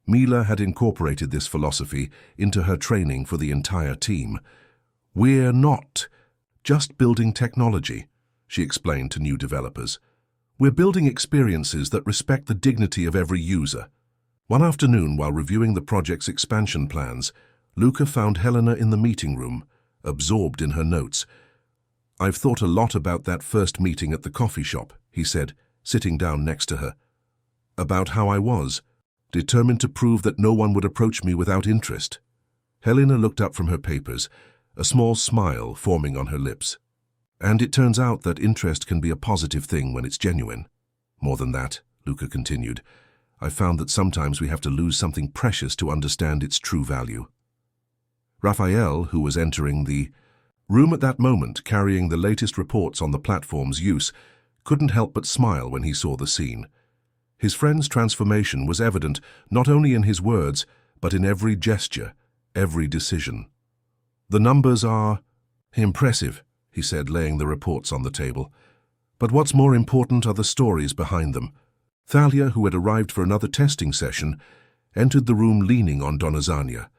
Speaker 1: Mila had incorporated this philosophy into her training for the entire team. "We're not just building technology," she explained to new developers. "We're building experiences that respect the dignity of every user." One afternoon, while reviewing the project's expansion plans, Luca found Helena in the meeting room, absorbed in her notes. "I've thought a lot about that first meeting at the coffee shop," he said, sitting down next to her. "About how I was, determined to prove that no one would approach me without interest." Helena looked up from her papers, a small smile forming on her lips. "And it turns out that interest can be a positive thing when it's genuine. More than that," Luca continued, "I found that sometimes we have to lose something precious to understand its true value." Raphael, who was entering the room at that moment carrying the latest reports on the platform's use, couldn't help but smile when he saw the scene. His friend's transformation was evident not only in his words, but in every gesture, every decision. "The numbers are impressive," he said, laying the reports on the table. "But what's more important are the stories behind them." Thalia, who had arrived for another testing session, entered the room leaning on Donazania.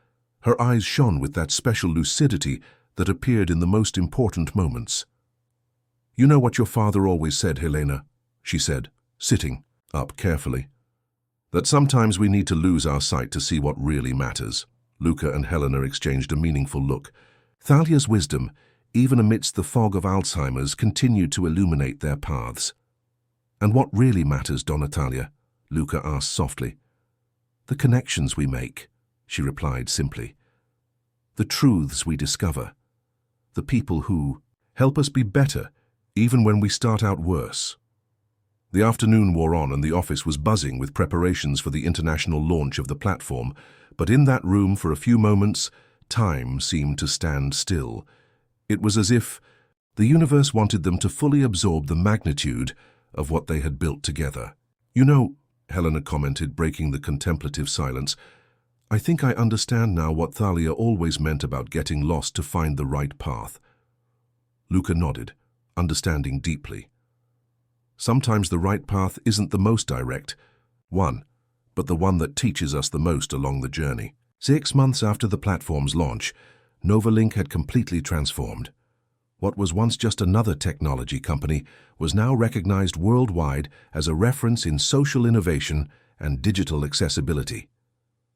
Speaker 1: Her eyes shone with that special lucidity that appeared in the most important moments. "You know what your father always said, Helena," she said, sitting up carefully. "That sometimes we need to lose our sight to see what really matters." Luca and Helena exchanged a meaningful look. Thalia's wisdom, even amidst the fog of Alzheimer's, continued to illuminate their paths. "And what really matters, Donatalia?" Luca asked softly. "The connections we make," she replied simply. "The truths we discover. The people who help us be better, even when we start out worse." The afternoon wore on and the office was buzzing with preparations for the international launch of the platform, but in that room for a few moments, time seemed to stand still. It was as if the universe wanted them to fully absorb the magnitude of what they had built together. "You know," Helena commented, breaking the contemplative silence, "I think I understand now what Thalia always meant about getting lost to find the right path." Luca nodded, understanding deeply. Sometimes the right path isn't the most direct one, but the one that teaches us the most along the journey. 6 months after the platform's launch, Novalink had completely transformed. What was once just another technology company was now recognized worldwide as a reference in social innovation and digital accessibility.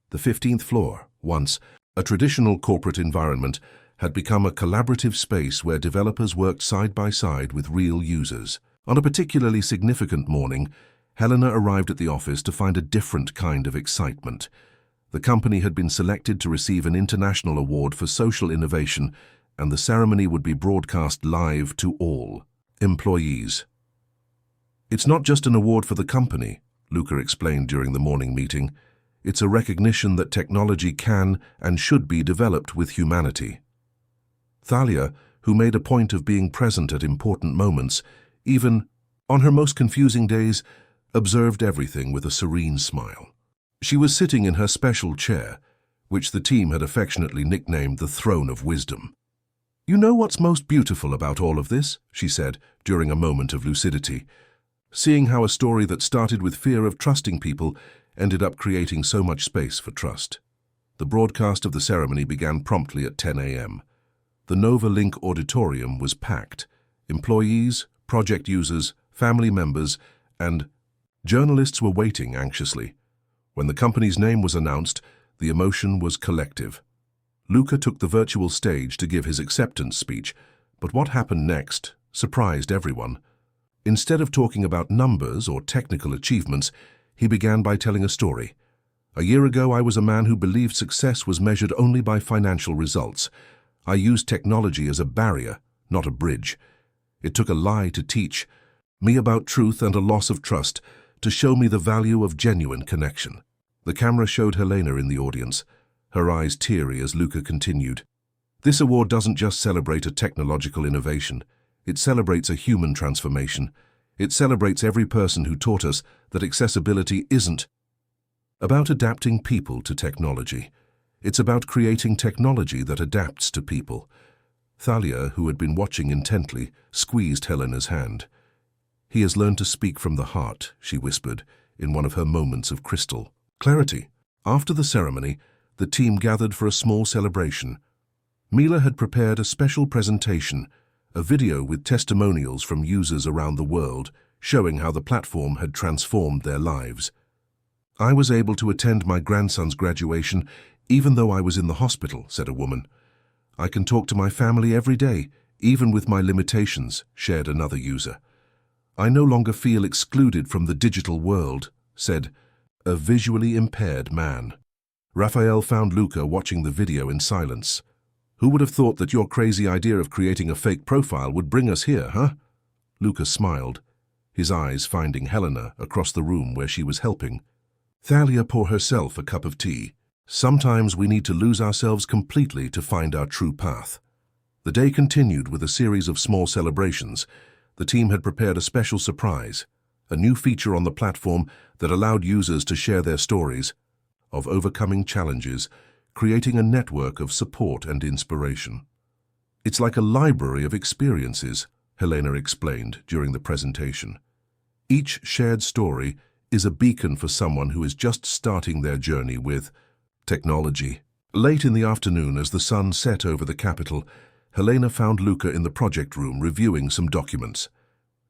Speaker 1: The 15th floor, once a traditional corporate environment, had become a collaborative space where developers worked side by side with real users. On a particularly significant morning, Helena arrived at the office to find a different kind of excitement. The company had been selected to receive an international award for social innovation, and the ceremony would be broadcast live to all employees. "It's not just an award for the company," Luca explained during the morning meeting. "It's a recognition that technology can and should be developed with humanity." Thalia, who made a point of being present at important moments, even on her most confusing days, observed everything with a serene smile. She was sitting in her special chair, which the team had affectionately nicknamed the Throne of Wisdom. "You know what's most beautiful about all of this?" she said during a moment of lucidity. "Seeing how a story that started with fear of trusting people ended up creating so much space for trust." The broadcast of the ceremony began promptly at 10 a.m. The Novalink auditorium was packed. Employees, project users, family members, and journalists were waiting anxiously. When the company's name was announced, the emotion was collective. Luca took the virtual stage to give his acceptance speech, but what happened next surprised everyone. Instead of talking about numbers or technical achievements, he began by telling a story. "A year ago, I was a man who believed success was measured only by financial results. I used technology as a barrier, not a bridge. It took a lie to teach me about truth and a loss of trust to show me the value of genuine connection. The camera showed Helena in the audience, her eyes teary as Luca continued. This award doesn't just celebrate a technological innovation. It celebrates a human transformation. It celebrates every person who taught us that accessibility isn't about adapting people to technology. It's about creating technology that adapts to people. Thalia, who had been watching intently, squeezed Helena's hand. He has learned to speak from the heart, she whispered, in one of her moments of crystal clarity. After the ceremony, the team gathered for a small celebration. Mila had prepared a special presentation, a video with testimonials from users around the world, showing how the platform had transformed their lives. I was able to attend my grandson's graduation even though I was in the hospital, said a woman. I can talk to my family every day, even with my limitations, shared another user. I no longer feel excluded from the digital world, said a visually impaired man. Raphael found Luca watching the video in silence. Who would have thought that your crazy idea of creating a fake profile would bring us here, huh? Luca smiled, his eyes finding Helena across the room where she was helping. Thalia poured herself a cup of tea. Sometimes we need to lose ourselves completely to find our true path. The day continued with a series of small celebrations. The team had prepared a special surprise, a new feature on the platform that allowed users to share their stories of overcoming challenges, creating a network of support and inspiration. It's like a library of experiences, Helena explained during the presentation. Each shared story is a beacon for someone who is just starting their journey with technology. Late in the afternoon, as the sun set over the capital, Helena found Luca in the project room reviewing some documents.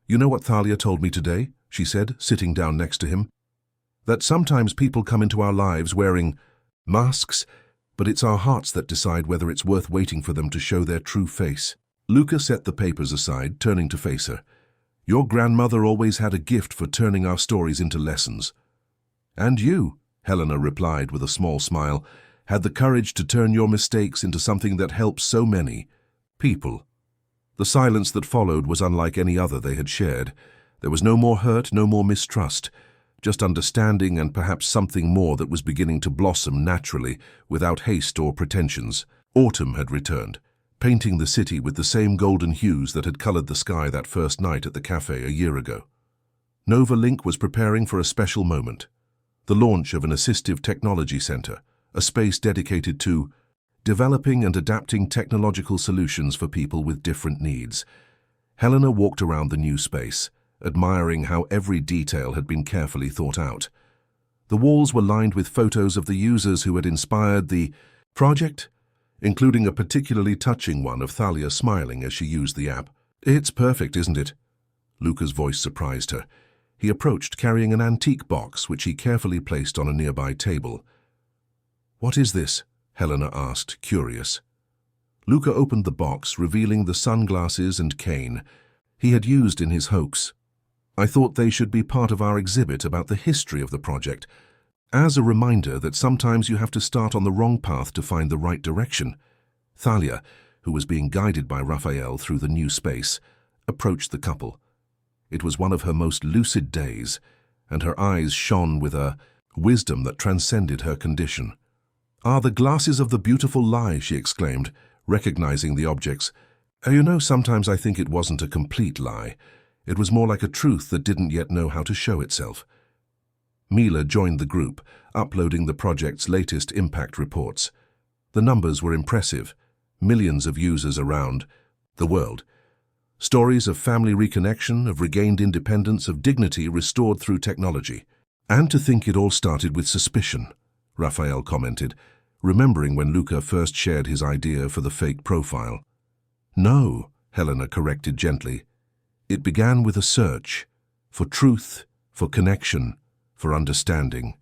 Speaker 1: You know what Thalia told me today? She said, sitting down next to him. That sometimes people come into our lives wearing masks, but it's our hearts that decide whether it's worth waiting for them to show their true face. Luca set the papers aside, turning to face her. Your grandmother always had a gift for turning our stories into lessons. And you, Helena replied with a small smile, had the courage to turn your mistakes into something that helps so many people. The silence that followed was unlike any other they had shared. There was no more hurt, no more mistrust, just understanding and perhaps something more that was beginning to blossom naturally, without haste or pretensions. Autumn had returned, painting the city with the same golden hues that had colored the sky that first night at the cafe a year ago. Nova Link was preparing for a special moment, the launch of an assistive technology center, a space dedicated to developing and adapting technological solutions for people with different needs. Helena walked around the new space, admiring how every detail had been carefully thought out. The walls were lined with photos of the users who had inspired the project, including a particularly touching one of Thalia smiling as she used the app. It's perfect, isn't it? Luca's voice surprised her. He approached carrying an antique box which he carefully placed on a nearby table. What is this? Helena asked, curious. Luca opened the box, revealing the sunglasses and cane he had used in his hoax. I thought they should be part of our exhibit about the history of the project, as a reminder that sometimes you have to start on the wrong path to find the right direction. Thalia, who was being guided by Raphael through the new space, approached the couple. It was one of her most lucid days, and her eyes shone with a wisdom that transcended her condition. Ah, the glasses of the beautiful lie, she exclaimed, recognizing the objects. You know, sometimes I think it wasn't a complete lie. It was more like a truth that didn't yet know how to show itself. Mila joined the group, uploading the project's latest impact reports. The numbers were impressive. Millions of users around the world. Stories of family reconnection, of regained independence, of dignity restored through technology. And to think it all started with suspicion, Raphael commented, remembering when Luca first shared his idea for the fake profile. No, Helena corrected gently. It began with a search for truth, for connection, for understanding,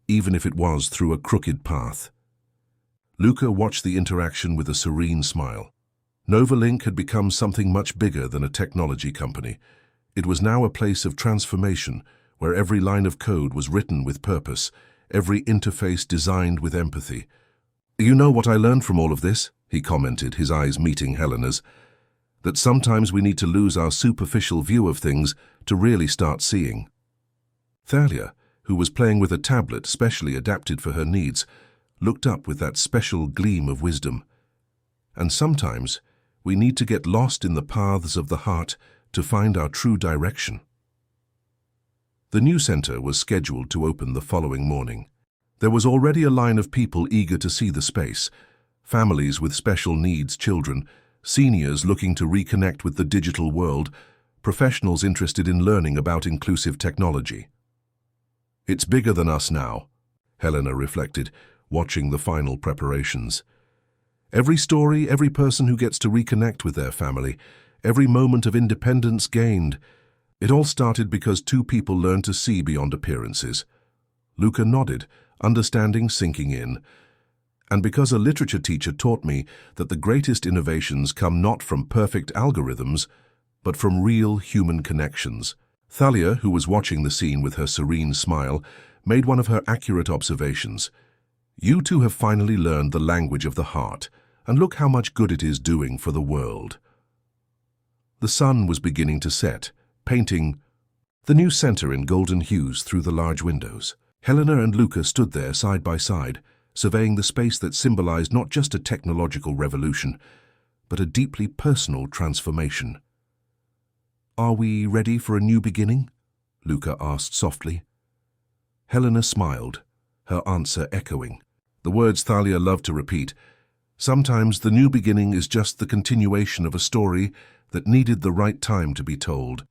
Speaker 1: even if it was through a crooked path. Luca watched the interaction with a serene smile. Novalink had become something much bigger than a technology company. It was now a place of transformation, where every line of code was written with purpose, every interface designed with empathy. You know what I learned from all of this? He commented, his eyes meeting Helena's. That sometimes we need to lose our superficial view of things to really start seeing. Thalia, who was playing with a tablet specially adapted for her needs, looked up with that special gleam of wisdom. And sometimes we need to get lost in the paths of the heart to find our true direction. The new center was scheduled to open the following morning. There was already a line of people eager to see the space, families with special needs children, seniors looking to reconnect with the digital world, professionals interested in learning about inclusive technology. It's bigger than us now, Helena reflected, watching the final preparations. Every story, every person who gets to reconnect with their family, every moment of independence gained, it all started because two people learned to see beyond appearances. Luca nodded, understanding sinking in. And because a literature teacher taught me that the greatest innovations come not from perfect algorithms, but from real human connections. Thalia, who was watching the scene with her serene smile, made one of her accurate observations. You two have finally learned the language of the heart, and look how much good it is doing for the world. The sun was beginning to set, painting the new center in golden hues through the large windows. Helena and Luca stood there side by side, surveying the space that symbolized not just a technological revolution, but a deeply personal transformation. "Are we ready for a new beginning?" Luca asked softly. Helena smiled, her answer echoing the words Thalia loved to repeat. Sometimes the new beginning is just the continuation of a story that needed the right time to be told.